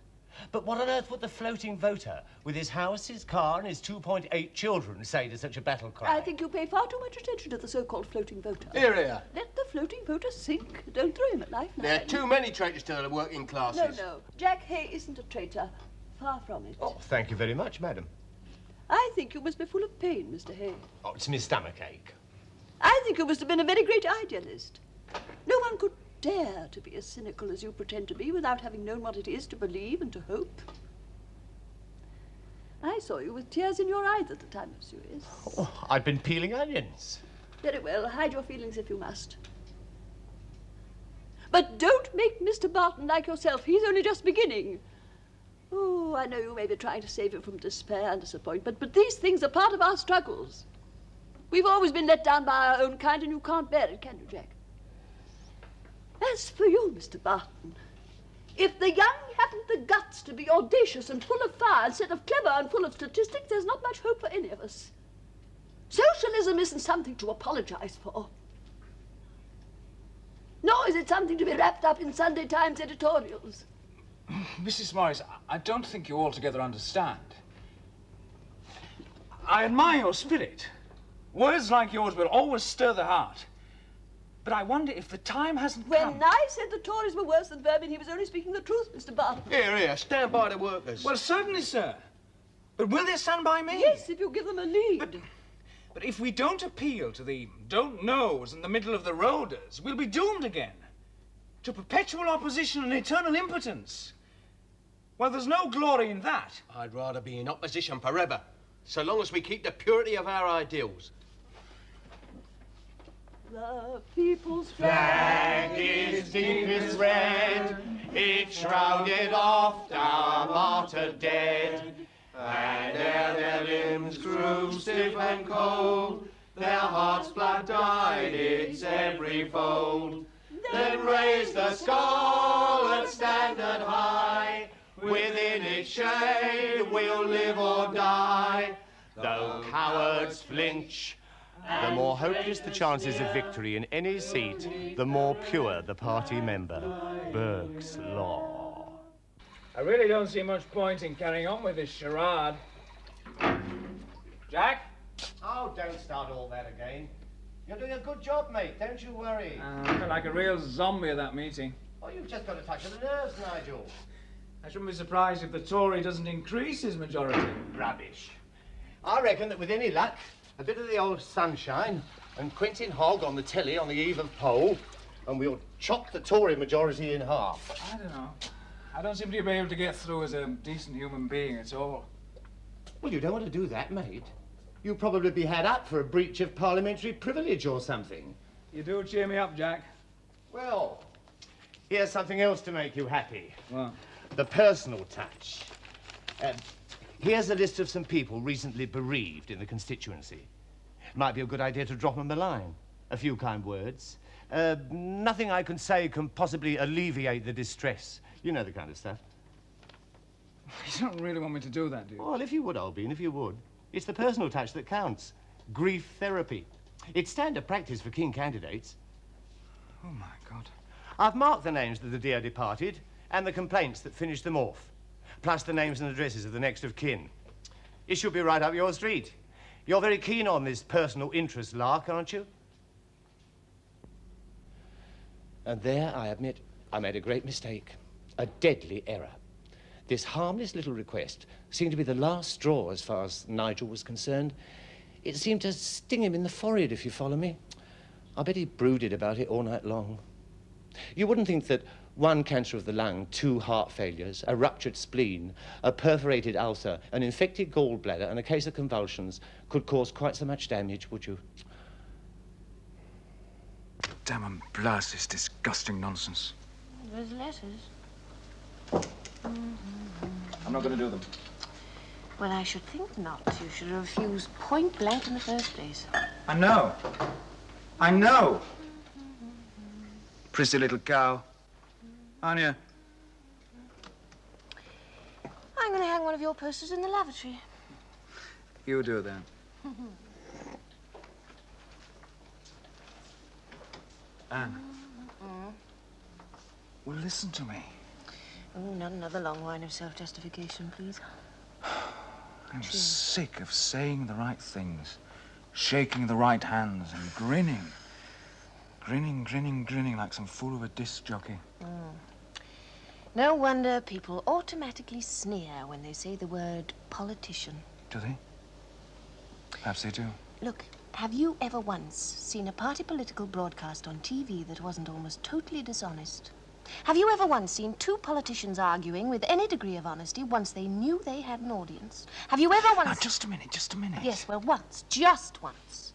But what on earth would the floating voter, with his house, his car, and his 2.8 children, say to such a battle cry? I think you pay far too much attention to the so-called floating voter. Here, here. Let the floating voter sink. Don't throw him a lifeline. There are too many traitors to the working classes. No. Jack Hay isn't a traitor. Far from it. Oh, thank you very much, madam. I think you must be full of pain, Mr. Hay. Oh, it's my stomachache. I think you must have been a very great idealist. No one could dare to be as cynical as you pretend to be without having known what it is to believe and to hope. I saw you with tears in your eyes at the time of Suez. Oh, I'd been peeling onions. Very well, hide your feelings if you must. But don't make Mr. Barton like yourself. He's only just beginning. Oh, I know you may be trying to save him from despair and disappointment, but these things are part of our struggles. We've always been let down by our own kind, and you can't bear it, can you, Jack? As for you, Mr. Barton, if the young haven't the guts to be audacious and full of fire instead of clever and full of statistics, there's not much hope for any of us. Socialism isn't something to apologize for. Nor is it something to be wrapped up in Sunday Times editorials. Mrs. Morris, I don't think you altogether understand. I admire your spirit. Words like yours will always stir the heart. But I wonder if the time hasn't come. When I said the Tories were worse than vermin, he was only speaking the truth, Mr. Barton. Here, here, stand by the workers. Well, certainly, sir. But will they stand by me? Yes, if you give them a lead. But if we don't appeal to the don't-knows and the middle-of-the-roaders, we'll be doomed again to perpetual opposition and eternal impotence. Well, there's no glory in that. I'd rather be in opposition forever, so long as we keep the purity of our ideals. The people's flag is deepest red, it shrouded oft our martyred dead. And ere their limbs grew stiff and cold, their hearts black dyed its every fold. Then raise the scarlet standard high, within its shade we'll live or die. Though cowards flinch, the more hopeless the chances of victory in any seat, the more pure the party member. Burke's Law. I really don't see much point in carrying on with this charade. Jack? Oh, don't start all that again. You're doing a good job, mate. Don't you worry. I feel like a real zombie at that meeting. Oh, you've just got a touch of the nerves, Nigel. I shouldn't be surprised if the Tory doesn't increase his majority. Rubbish. I reckon that with any luck, a bit of the old sunshine and Quentin Hogg on the telly on the eve of poll, and we'll chop the Tory majority in half. I don't know. I don't seem to be able to get through as a decent human being at all. Well, you don't want to do that, mate. You'll probably be had up for a breach of parliamentary privilege or something. You do cheer me up, Jack. Well, here's something else to make you happy. What? The personal touch. Here's a list of some people recently bereaved in the constituency. Might be a good idea to drop them a line. A few kind words. Nothing I can say can possibly alleviate the distress. You know the kind of stuff. You don't really want me to do that, do you? Well, if you would, Albin, if you would. It's the personal touch that counts. Grief therapy. It's standard practice for keen candidates. Oh, my God. I've marked the names of the dear departed and the complaints that finished them off, plus the names and addresses of the next of kin. It should be right up your street. You're very keen on this personal interest lark, aren't you? And there, I admit, I made a great mistake. A deadly error. This harmless little request seemed to be the last straw as far as Nigel was concerned. It seemed to sting him in the forehead, if you follow me. I bet he brooded about it all night long. You wouldn't think that one cancer of the lung, 2 heart failures, a ruptured spleen, a perforated ulcer, an infected gallbladder, and a case of convulsions could cause quite so much damage, would you? Damn and blast this disgusting nonsense. Those letters. I'm not going to do them. Well, I should think not. You should have refused point blank in the first place. I know. I know. Prissy little cow. Aren't you? I'm going to hang one of your posters in the lavatory. You do then. Anne. Well, listen to me. Oh, not another long line of self-justification, please. I'm sick of saying the right things, shaking the right hands, and grinning. Grinning like some fool of a disc jockey. No wonder people automatically sneer when they say the word politician. Do they? Perhaps they do. Look, have you ever once seen a party political broadcast on TV that wasn't almost totally dishonest? Have you ever once seen two politicians arguing with any degree of honesty once they knew they had an audience? Have you ever once... Now, just a minute. Yes, well, once. Just once.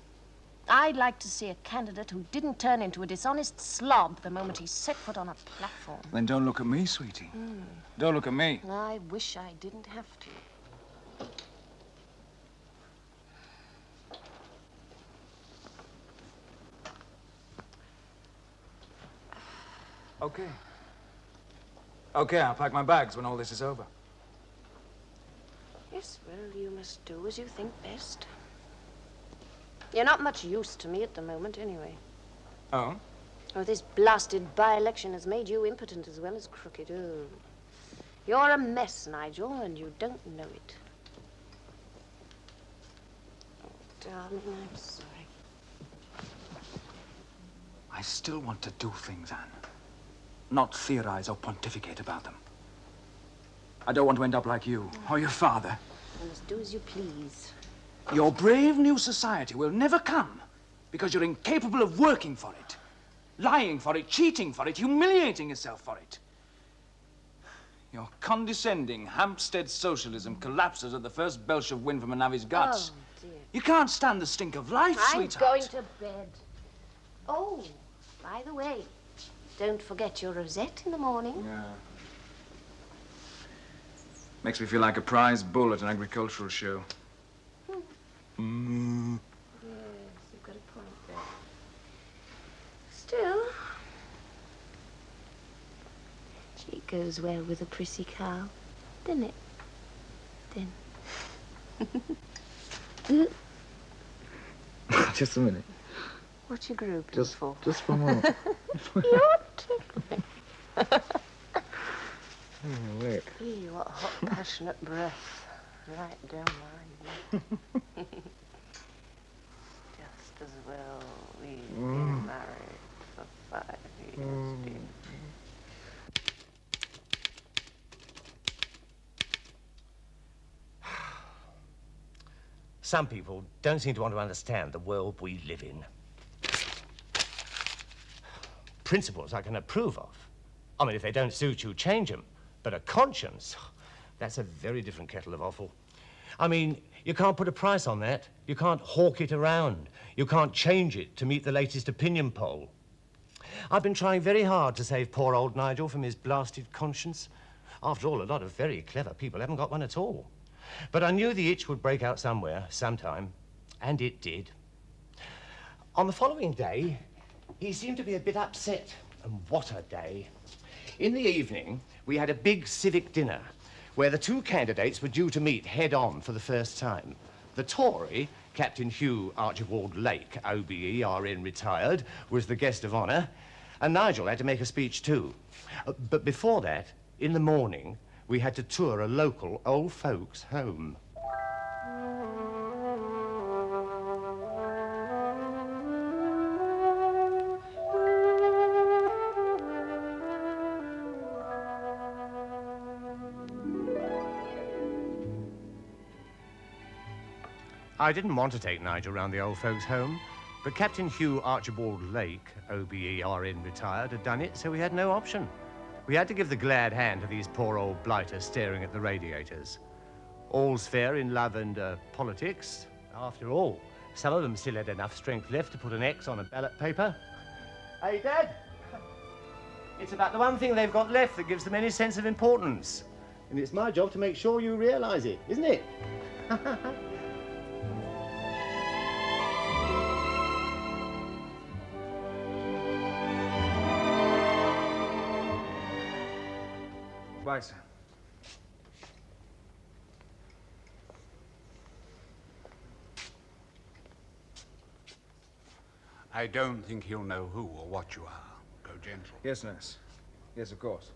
I'd like to see a candidate who didn't turn into a dishonest slob the moment he set foot on a platform. Then don't look at me, sweetie. Don't look at me. I wish I didn't have to. Okay, I'll pack my bags when all this is over. Yes, well, you must do as you think best. You're not much use to me at the moment, anyway. Oh? Oh, this blasted by-election has made you impotent as well as crooked. Oh. You're a mess, Nigel, and you don't know it. Oh, darling, I'm sorry. I still want to do things, Anne. Not theorize or pontificate about them. I don't want to end up like you or your father. You must do as you please. Your brave new society will never come because you're incapable of working for it, lying for it, cheating for it, humiliating yourself for it. Your condescending Hampstead socialism collapses at the first belch of wind from a navvy's guts. Oh, dear. You can't stand the stink of life, I'm sweetheart. going to bed. Oh, by the way, don't forget your rosette in the morning. Yeah. Makes me feel like a prize bull at an agricultural show. Yes, you've got a point there. Still, it goes well with a prissy cow, doesn't it? Then. Just a minute. What you groping for? Just for a moment. You're tickling. Oh, look. Ew, what hot, passionate breath. Right down mine. Just as well we've been married for 5 years, dear. Some people don't seem to want to understand the world we live in. Principles I can approve of. I mean, if they don't suit you, change them. But a conscience, that's a very different kettle of offal. I mean, you can't put a price on that. You can't hawk it around. You can't change it to meet the latest opinion poll. I've been trying very hard to save poor old Nigel from his blasted conscience. After all, a lot of very clever people haven't got one at all. But I knew the itch would break out somewhere, sometime, and it did. On the following day, he seemed to be a bit upset. And what a day. In the evening, we had a big civic dinner where the two candidates were due to meet head-on for the first time. The Tory, Captain Hugh Archibald Lake, OBE, RN retired, was the guest of honour, and Nigel had to make a speech too. But before that, in the morning, we had to tour a local old folks' home. I didn't want to take Nigel round the old folks' home, but Captain Hugh Archibald Lake, OBE, RN retired, had done it, so we had no option. We had to give the glad hand to these poor old blighters staring at the radiators. All's fair in love and politics. After all, some of them still had enough strength left to put an X on a ballot paper. Hey, Dad, it's about the one thing they've got left that gives them any sense of importance. And it's my job to make sure you realise it, isn't it? Bye, sir. I don't think he'll know who or what you are. Go gentle. Yes, nurse. Yes, of course.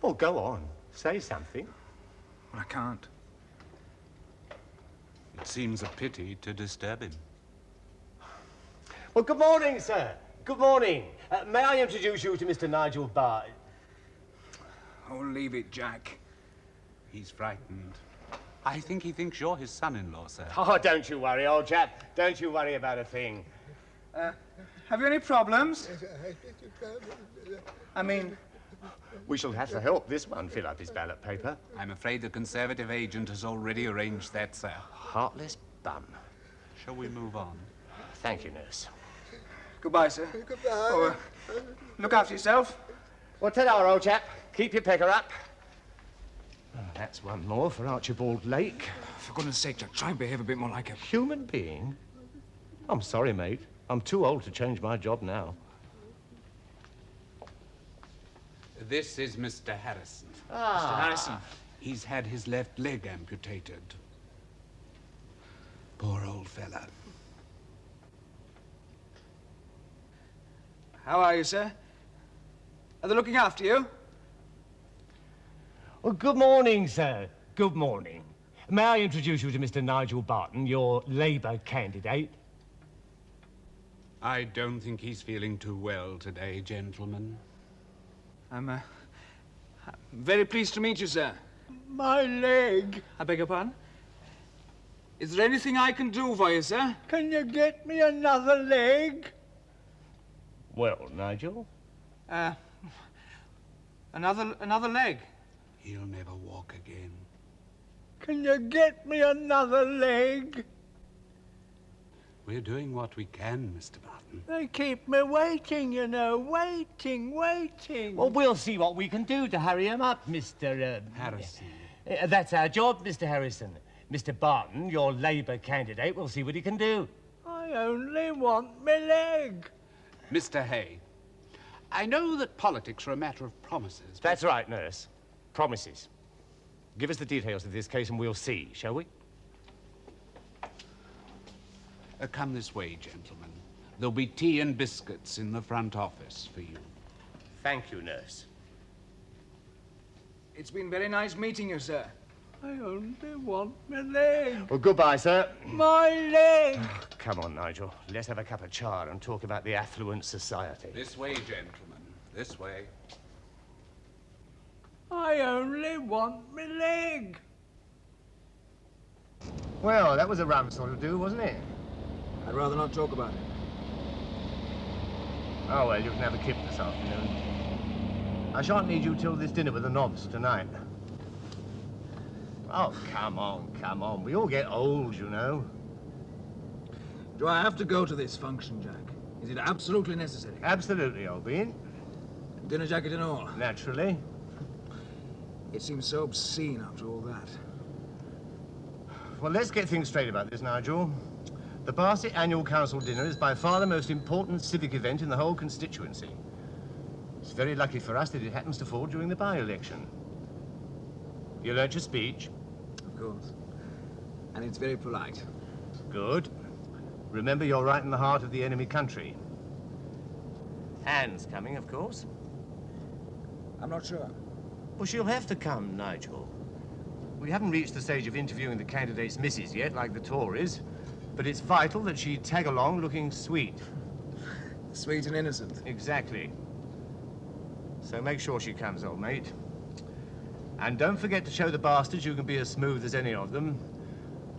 Well, go on. Say something. Well, I can't. It seems a pity to disturb him. Well, good morning, sir. Good morning. May I introduce you to Mr. Nigel Barton? Oh, leave it, Jack. He's frightened. I think he thinks you're his son-in-law, sir. Oh, don't you worry, old chap. Don't you worry about a thing. Have you any problems? I mean... We shall have to help this one fill up his ballot paper. I'm afraid the Conservative agent has already arranged that, sir. Heartless bum. Shall we move on? Thank you, nurse. Goodbye, sir. Goodbye. Oh, look after yourself. Well, ta-ra, old chap. Keep your pecker up. Oh, that's one more for Archibald Lake. For goodness sake, Jack, try and behave a bit more like a... Human being? I'm sorry, mate. I'm too old to change my job now. This is Mr. Harrison. Mr. Harrison. He's had his left leg amputated. Poor old fella. How are you, sir? Are they looking after you? Well, good morning, sir. Good morning. May I introduce you to Mr. Nigel Barton, your Labour candidate? I don't think he's feeling too well today, gentlemen. I'm very pleased to meet you, sir. My leg. I beg your pardon? Is there anything I can do for you, sir? Can you get me another leg? Well, Nigel? Another leg. He'll never walk again. Can you get me another leg? We're doing what we can, Mr. Barton. They keep me waiting, you know, waiting. Well, we'll see what we can do to hurry him up, Mr. Harrison. That's our job, Mr. Harrison. Mr. Barton, your Labour candidate, will see what he can do. I only want my leg. Mr. Hay, I know that politics are a matter of promises. That's right, nurse. Promises. Give us the details of this case and we'll see, shall we? Come this way, gentlemen. There'll be tea and biscuits in the front office for you. Thank you, nurse. It's been very nice meeting you, sir. I only want my leg. Well, goodbye, sir. My leg. Come on, Nigel. Let's have a cup of char and talk about the affluent society. This way, gentlemen. This way. I only want my leg. Well, that was a rum sort of do, wasn't it? I'd rather not talk about it. Oh, well, you can have a kip this afternoon. I shan't need you till this dinner with the knobs tonight. Oh, come on. We all get old, you know. Do I have to go to this function, Jack? Is it absolutely necessary? Absolutely, old bean. Dinner jacket and all? Naturally. It seems so obscene after all that. Well, let's get things straight about this, Nigel. The Barset Annual Council Dinner is by far the most important civic event in the whole constituency. It's very lucky for us that it happens to fall during the by-election. You learnt your speech? Of course. And it's very polite. Good. Remember, you're right in the heart of the enemy country. Anne's coming, of course. I'm not sure. Well, she'll have to come, Nigel. We haven't reached the stage of interviewing the candidate's missus yet, like the Tories, but it's vital that she tag along looking sweet. Sweet and innocent. Exactly. So make sure she comes, old mate. And don't forget to show the bastards you can be as smooth as any of them.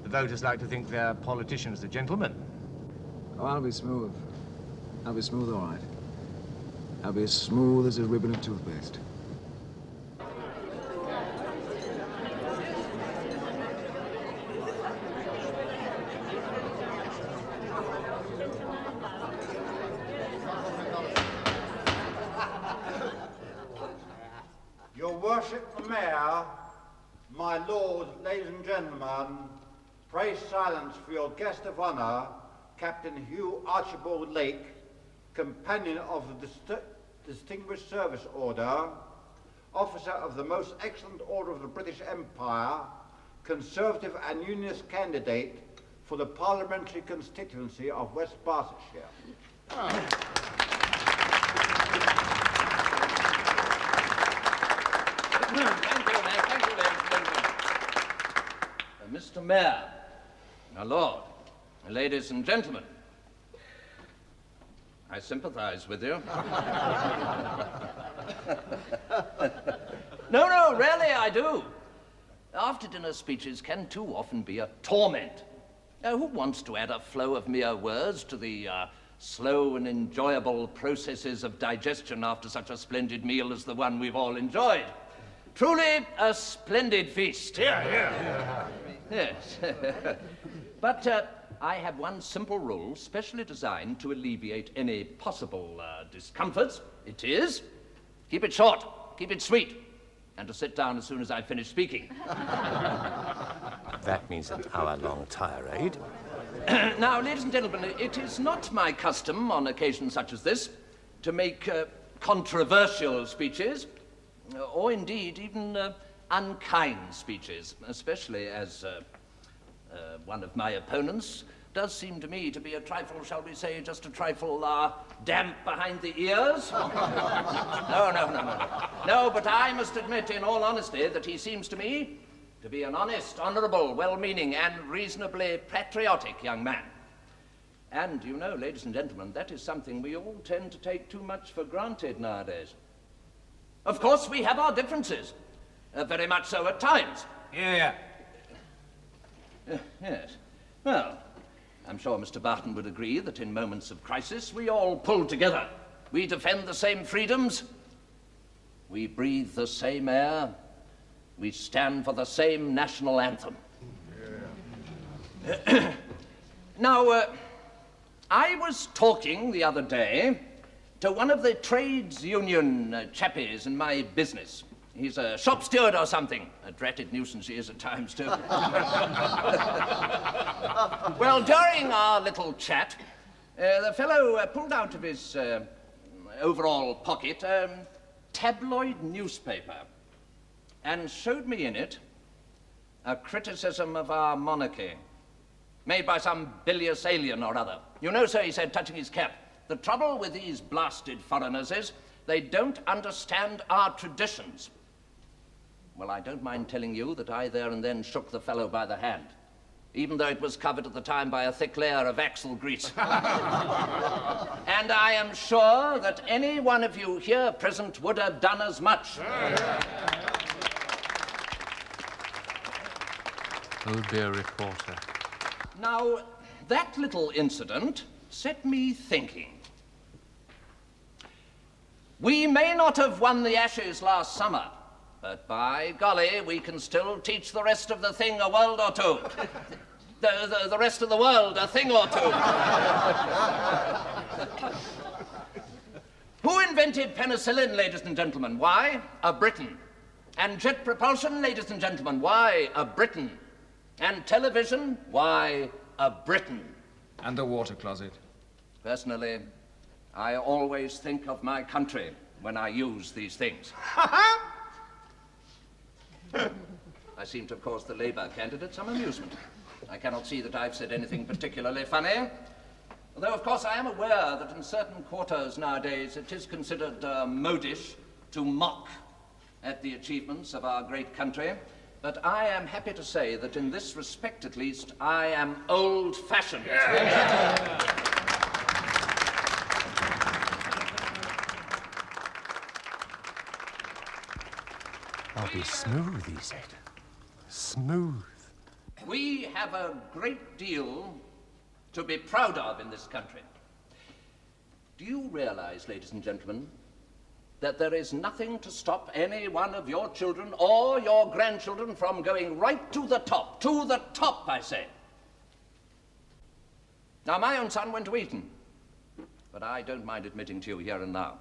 The voters like to think their politicians are gentlemen. Oh, I'll be smooth. I'll be smooth, all right. I'll be as smooth as a ribbon of toothpaste. worship the Mayor, my lord, ladies and gentlemen, pray silence for your guest of honour, Captain Hugh Archibald Lake, companion of the Distinguished Service Order, officer of the Most Excellent Order of the British Empire, Conservative and Unionist candidate for the parliamentary constituency of West Barsetshire. Thank you, ladies and gentlemen. Mr. Mayor, my lord, ladies and gentlemen, I sympathize with you. No, really, I do. After-dinner speeches can too often be a torment. Who wants to add a flow of mere words to the slow and enjoyable processes of digestion after such a splendid meal as the one we've all enjoyed? Truly a splendid feast. Yeah. Yes. But I have one simple rule specially designed to alleviate any possible discomforts. It is, keep it short, keep it sweet, and to sit down as soon as I finish speaking. That means an hour-long tirade. Now, ladies and gentlemen, it is not my custom on occasions such as this to make controversial speeches, or indeed even unkind speeches, especially as one of my opponents does seem to me to be a trifle, shall we say, just a trifle damp behind the ears. No, but I must admit in all honesty that he seems to me to be an honest, honourable, well-meaning and reasonably patriotic young man. And, you know, ladies and gentlemen, that is something we all tend to take too much for granted nowadays. Of course, we have our differences. Very much so at times. Yeah. Yes. Well, I'm sure Mr. Barton would agree that in moments of crisis, we all pull together. We defend the same freedoms. We breathe the same air. We stand for the same national anthem. Yeah. Now, I was talking the other day to one of the trades union chappies in my business. He's a shop steward or something. A dratted nuisance he is at times, too. Well, during our little chat, the fellow pulled out of his overall pocket a tabloid newspaper and showed me in it a criticism of our monarchy, made by some bilious alien or other. You know, sir, he said, touching his cap, the trouble with these blasted foreigners is they don't understand our traditions. Well, I don't mind telling you that I there and then shook the fellow by the hand, even though it was covered at the time by a thick layer of axle grease. And I am sure that any one of you here present would have done as much. Oh, dear reporter. Now, that little incident set me thinking. We may not have won the Ashes last summer, but by golly, we can still teach the rest of the thing a world or two. The rest of the world a thing or two. Who invented penicillin, ladies and gentlemen? Why? A Briton. And jet propulsion, ladies and gentlemen? Why? A Briton. And television? Why? A Briton. And the water closet. Personally, I always think of my country when I use these things. I seem to have caused the Labour candidate some amusement. I cannot see that I've said anything particularly funny. Although, of course, I am aware that in certain quarters nowadays it is considered modish to mock at the achievements of our great country. But I am happy to say that in this respect, at least, I am old-fashioned. I'll be smooth, he said. Smooth. We have a great deal to be proud of in this country. Do you realize, ladies and gentlemen, that there is nothing to stop any one of your children or your grandchildren from going right to the top, I say. Now, my own son went to Eton, but I don't mind admitting to you here and now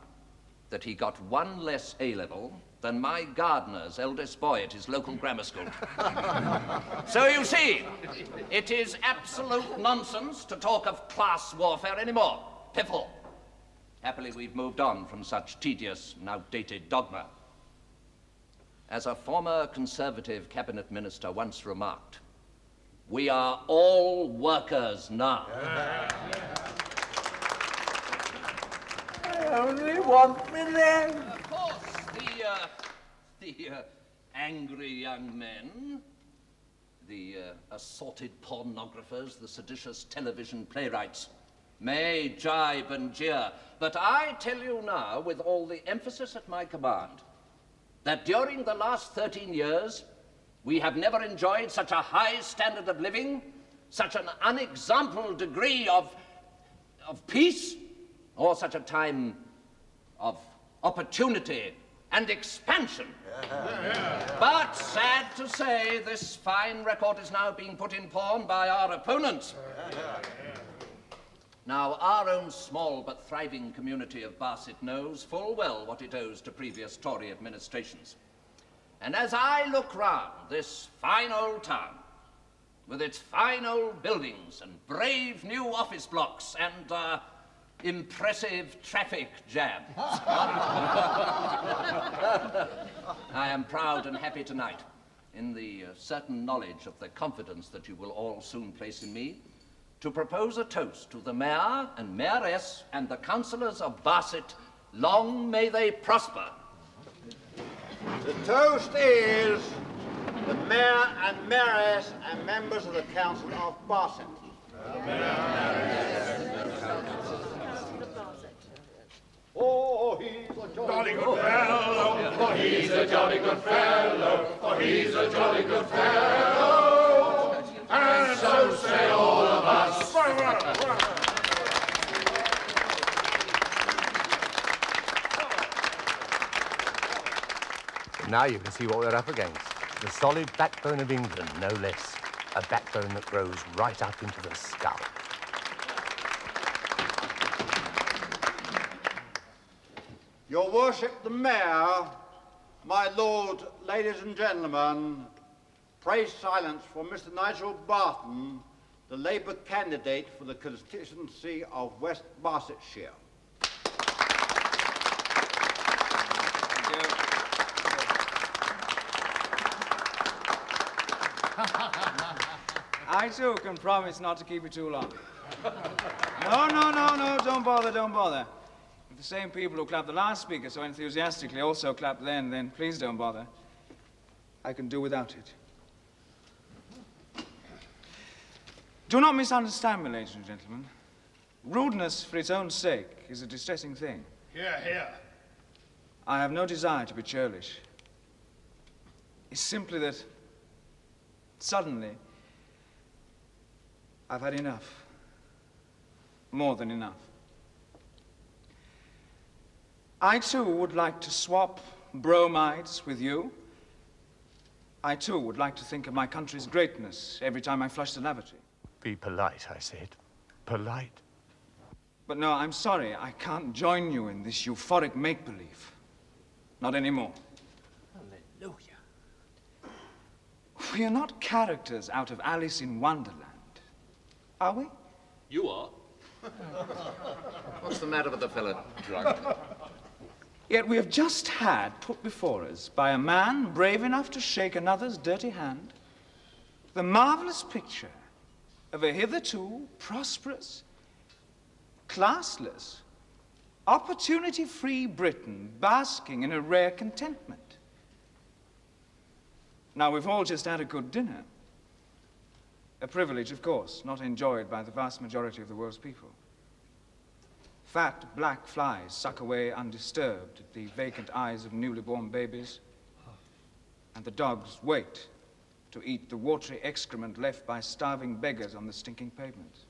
that he got one less A-level than my gardener's eldest boy at his local grammar school. So you see, it is absolute nonsense to talk of class warfare anymore. Piffle. Happily, we've moved on from such tedious and outdated dogma. As a former Conservative cabinet minister once remarked, we are all workers now. I only want me then. Of course, the angry young men, the assorted pornographers, the seditious television playwrights, may jibe and jeer, but I tell you now, with all the emphasis at my command, that during the last 13 years, we have never enjoyed such a high standard of living, such an unexampled degree of peace, or such a time of opportunity and expansion. But sad to say, this fine record is now being put in pawn by our opponents. Now, our own small but thriving community of Barset knows full well what it owes to previous Tory administrations. And as I look round this fine old town, with its fine old buildings and brave new office blocks and impressive traffic jams, I am proud and happy tonight, in the certain knowledge of the confidence that you will all soon place in me, to propose a toast to the Mayor and Mayoress and the councillors of Barset. Long may they prosper. The toast is the Mayor and Mayoress and members of the Council of Barset. Oh, he's a jolly good fellow, For he's a jolly good fellow, for he's a jolly good fellow, and so say all of us. Now you can see what we're up against. The solid backbone of England, no less. A backbone that grows right up into the skull. Your Worship the Mayor, my Lord, ladies and gentlemen, pray silence for Mr. Nigel Barton, the Labour candidate for the constituency of West Barsetshire. I too can promise not to keep you too long. No, don't bother. If the same people who clapped the last speaker so enthusiastically also clapped then please don't bother. I can do without it. Do not misunderstand me, ladies and gentlemen. Rudeness for its own sake is a distressing thing. Hear, hear. I have no desire to be churlish. It's simply that suddenly I've had enough. More than enough. I too would like to swap bromides with you. I too would like to think of my country's greatness every time I flush the lavatory. Be polite, I said. Polite. But no, I'm sorry, I can't join you in this euphoric make-believe. Not anymore. Hallelujah. We are not characters out of Alice in Wonderland, are we? You are. What's the matter with the fellow drunk? Yet we have just had put before us by a man brave enough to shake another's dirty hand the marvelous picture of a hitherto prosperous, classless, opportunity-free Britain basking in a rare contentment. Now, we've all just had a good dinner. A privilege, of course, not enjoyed by the vast majority of the world's people. Fat black flies suck away undisturbed at the vacant eyes of newly born babies, and the dogs wait to eat the watery excrement left by starving beggars on the stinking pavements.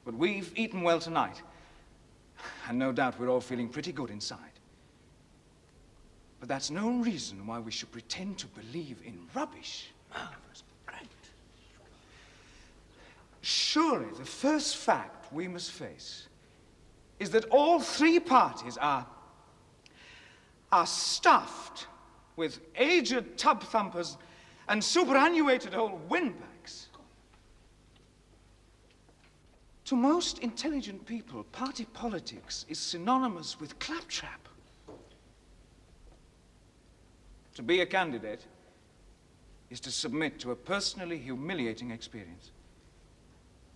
But we've eaten well tonight, and no doubt we're all feeling pretty good inside. But that's no reason why we should pretend to believe in rubbish. Marvelous, great. Surely the first fact we must face is that all three parties are are stuffed with aged tub-thumpers and superannuated old windbags. To most intelligent people, party politics is synonymous with claptrap. To be a candidate is to submit to a personally humiliating experience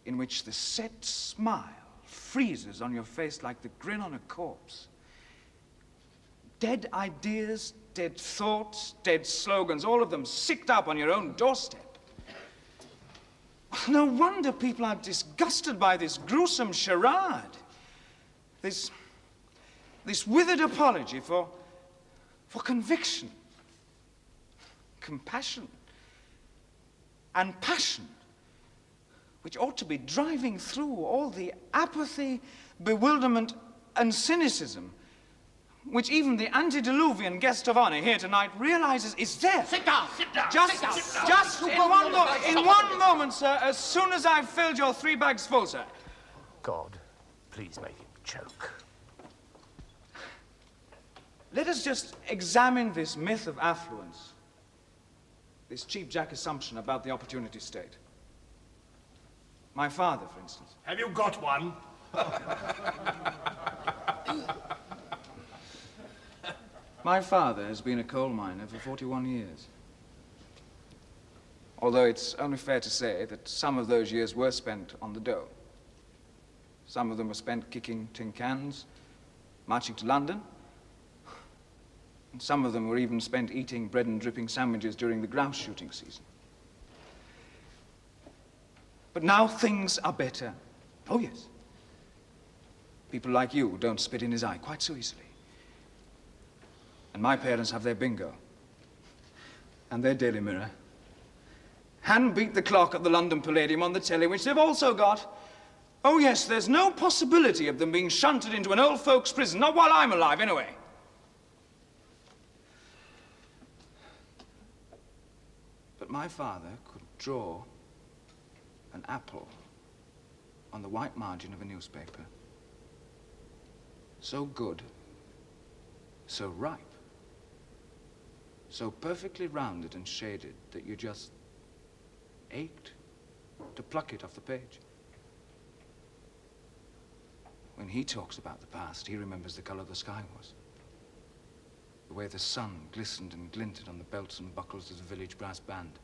in which the set smile freezes on your face like the grin on a corpse. Dead ideas, dead thoughts, dead slogans, all of them sicked up on your own doorstep. No wonder people are disgusted by this gruesome charade. This withered apology for conviction, compassion, and passion, which ought to be driving through all the apathy, bewilderment, and cynicism which even the antediluvian guest of honor here tonight realizes is there. Sit down, sit down, Just in one moment, sir, as soon as I've filled your 3 bags full, sir. God, please make him choke. Let us just examine this myth of affluence, this cheap-jack assumption about the opportunity state. My father, for instance. Have you got one? My father has been a coal miner for 41 years. Although it's only fair to say that some of those years were spent on the dole. Some of them were spent kicking tin cans, marching to London, and some of them were even spent eating bread and dripping sandwiches during the grouse shooting season. But now things are better. Oh, yes. People like you don't spit in his eye quite so easily. And my parents have their bingo and their Daily Mirror. Hand beat the clock at the London Palladium on the telly, which they've also got. Oh, yes, there's no possibility of them being shunted into an old folks' prison, not while I'm alive, anyway. But my father could draw an apple on the white margin of a newspaper. So good, so ripe, so perfectly rounded and shaded that you just ached to pluck it off the page. When he talks about the past, he remembers the color the sky was, the way the sun glistened and glinted on the belts and buckles of the village brass band,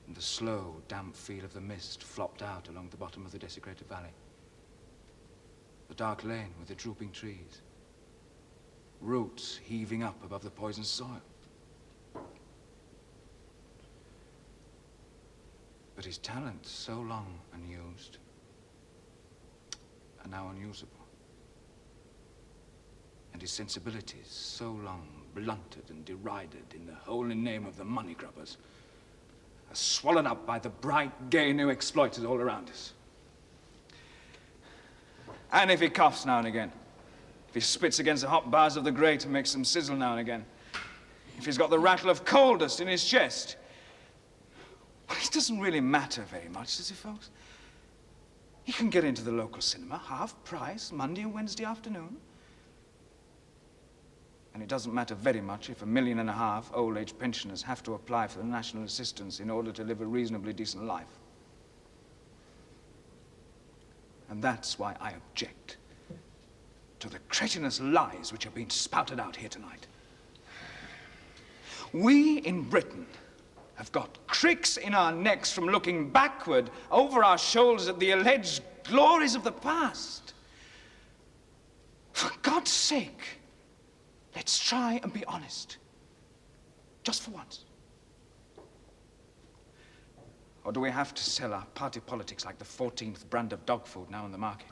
and the slow, damp feel of the mist flopped out along the bottom of the desecrated valley, the dark lane with the drooping trees, roots heaving up above the poisoned soil. But his talents, so long unused, are now unusable. And his sensibilities, so long blunted and derided in the holy name of the money grubbers, are swallowed up by the bright, gay new exploiters all around us. And if he coughs now and again, if he spits against the hot bars of the grate and makes some sizzle now and again, if he's got the rattle of coal dust in his chest, well, it doesn't really matter very much, does it, folks? He can get into the local cinema, half price, Monday and Wednesday afternoon. And it doesn't matter very much if 1.5 million old-age pensioners have to apply for the national assistance in order to live a reasonably decent life. And that's why I object to the cretinous lies which are being spouted out here tonight. We in Britain have got cricks in our necks from looking backward over our shoulders at the alleged glories of the past. For God's sake, let's try and be honest. Just for once. Or do we have to sell our party politics like the 14th brand of dog food now in the market?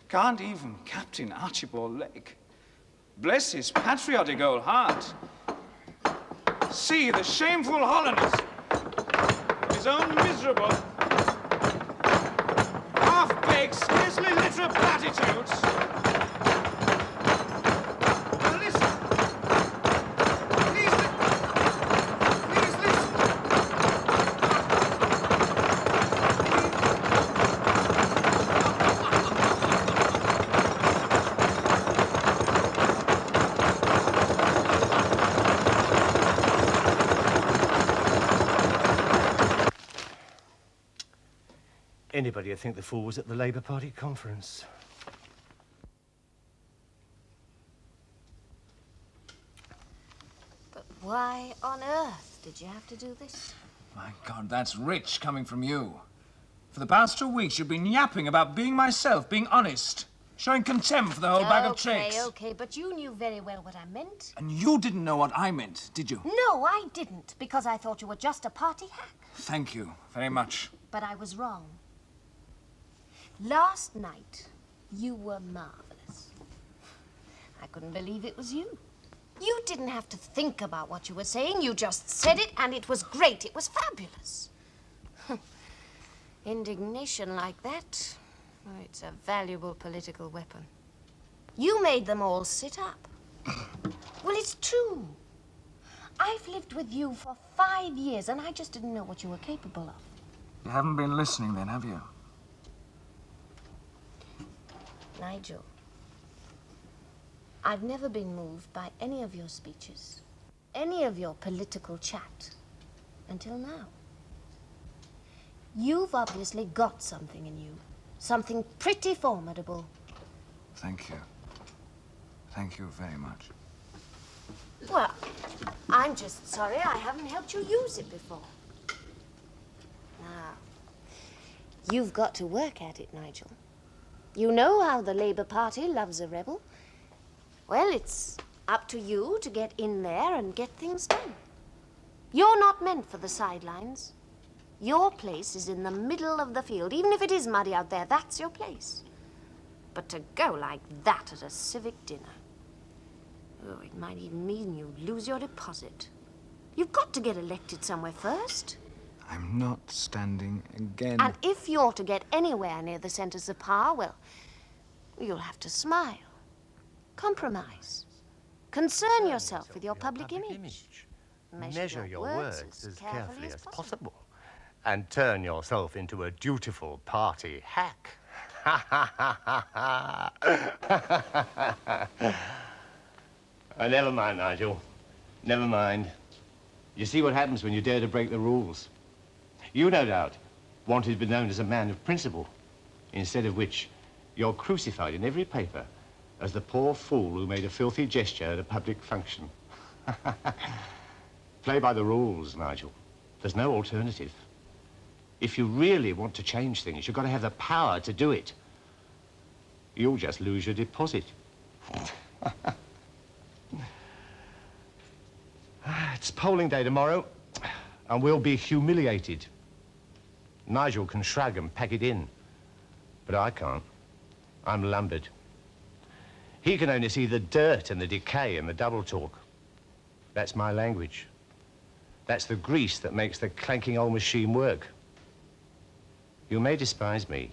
Can't even Captain Archibald Lake, bless his patriotic old heart, see the shameful hollowness of his own miserable, half-baked, scarcely literate platitudes? Now listen. Please listen. Anybody would think the fool was at the Labour Party conference. But why on earth did you have to do this? My God, that's rich coming from you. For the past 2 weeks, you've been yapping about being myself, being honest, showing contempt for the whole bag of tricks. Okay, but you knew very well what I meant. And you didn't know what I meant, did you? No, I didn't, because I thought you were just a party hack. Thank you very much. But I was wrong. Last night, you were marvelous. I couldn't believe it was you. You didn't have to think about what you were saying. You just said it, and it was great. It was fabulous. Indignation like that, oh, it's a valuable political weapon. You made them all sit up. Well, it's true. I've lived with you for 5 years, and I just didn't know what you were capable of. You haven't been listening then, have you? Nigel, I've never been moved by any of your speeches, any of your political chat, until now. You've obviously got something in you, something pretty formidable. Thank you. Thank you very much. Well, I'm just sorry I haven't helped you use it before. Now, you've got to work at it, Nigel. You know how the Labour Party loves a rebel. Well, it's up to you to get in there and get things done. You're not meant for the sidelines. Your place is in the middle of the field. Even if it is muddy out there, that's your place. But to go like that at a civic dinner, oh, it might even mean you lose your deposit. You've got to get elected somewhere first. I'm not standing again. And if you're to get anywhere near the centres of power, well, you'll have to smile, compromise, concern yourself with your public image. Measure your words as carefully as possible. And turn yourself into a dutiful party hack. Never mind, Nigel. Never mind. You see what happens when you dare to break the rules. You, no doubt, wanted to be known as a man of principle, instead of which you're crucified in every paper as the poor fool who made a filthy gesture at a public function. Play by the rules, Nigel. There's no alternative. If you really want to change things, you've got to have the power to do it. You'll just lose your deposit. It's polling day tomorrow, and we'll be humiliated. Nigel can shrug and pack it in, but I can't. I'm lumbered. He can only see the dirt and the decay and the double talk. That's my language. That's the grease that makes the clanking old machine work. You may despise me,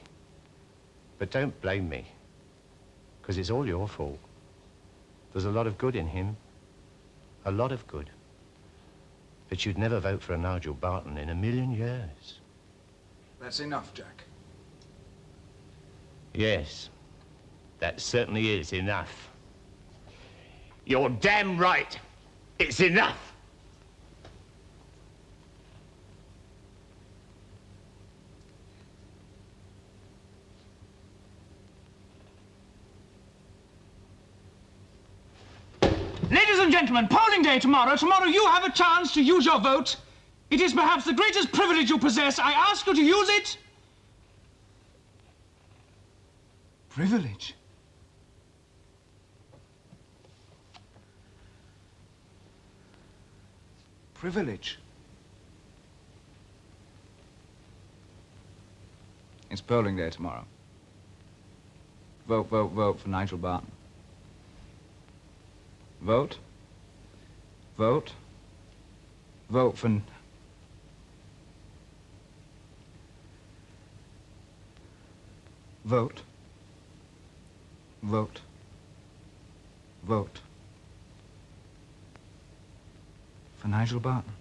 but don't blame me, because it's all your fault. There's a lot of good in him, a lot of good. But you'd never vote for a Nigel Barton in a million years. That's enough, Jack. Yes, that certainly is enough. You're damn right. It's enough. Ladies and gentlemen, polling day tomorrow. Tomorrow you have a chance to use your vote. It is perhaps the greatest privilege you possess. I ask you to use it. Privilege? Privilege? It's polling day tomorrow. Vote, vote, vote for Nigel Barton. Vote. Vote. Vote for... Vote. Vote. Vote. For Nigel Barton.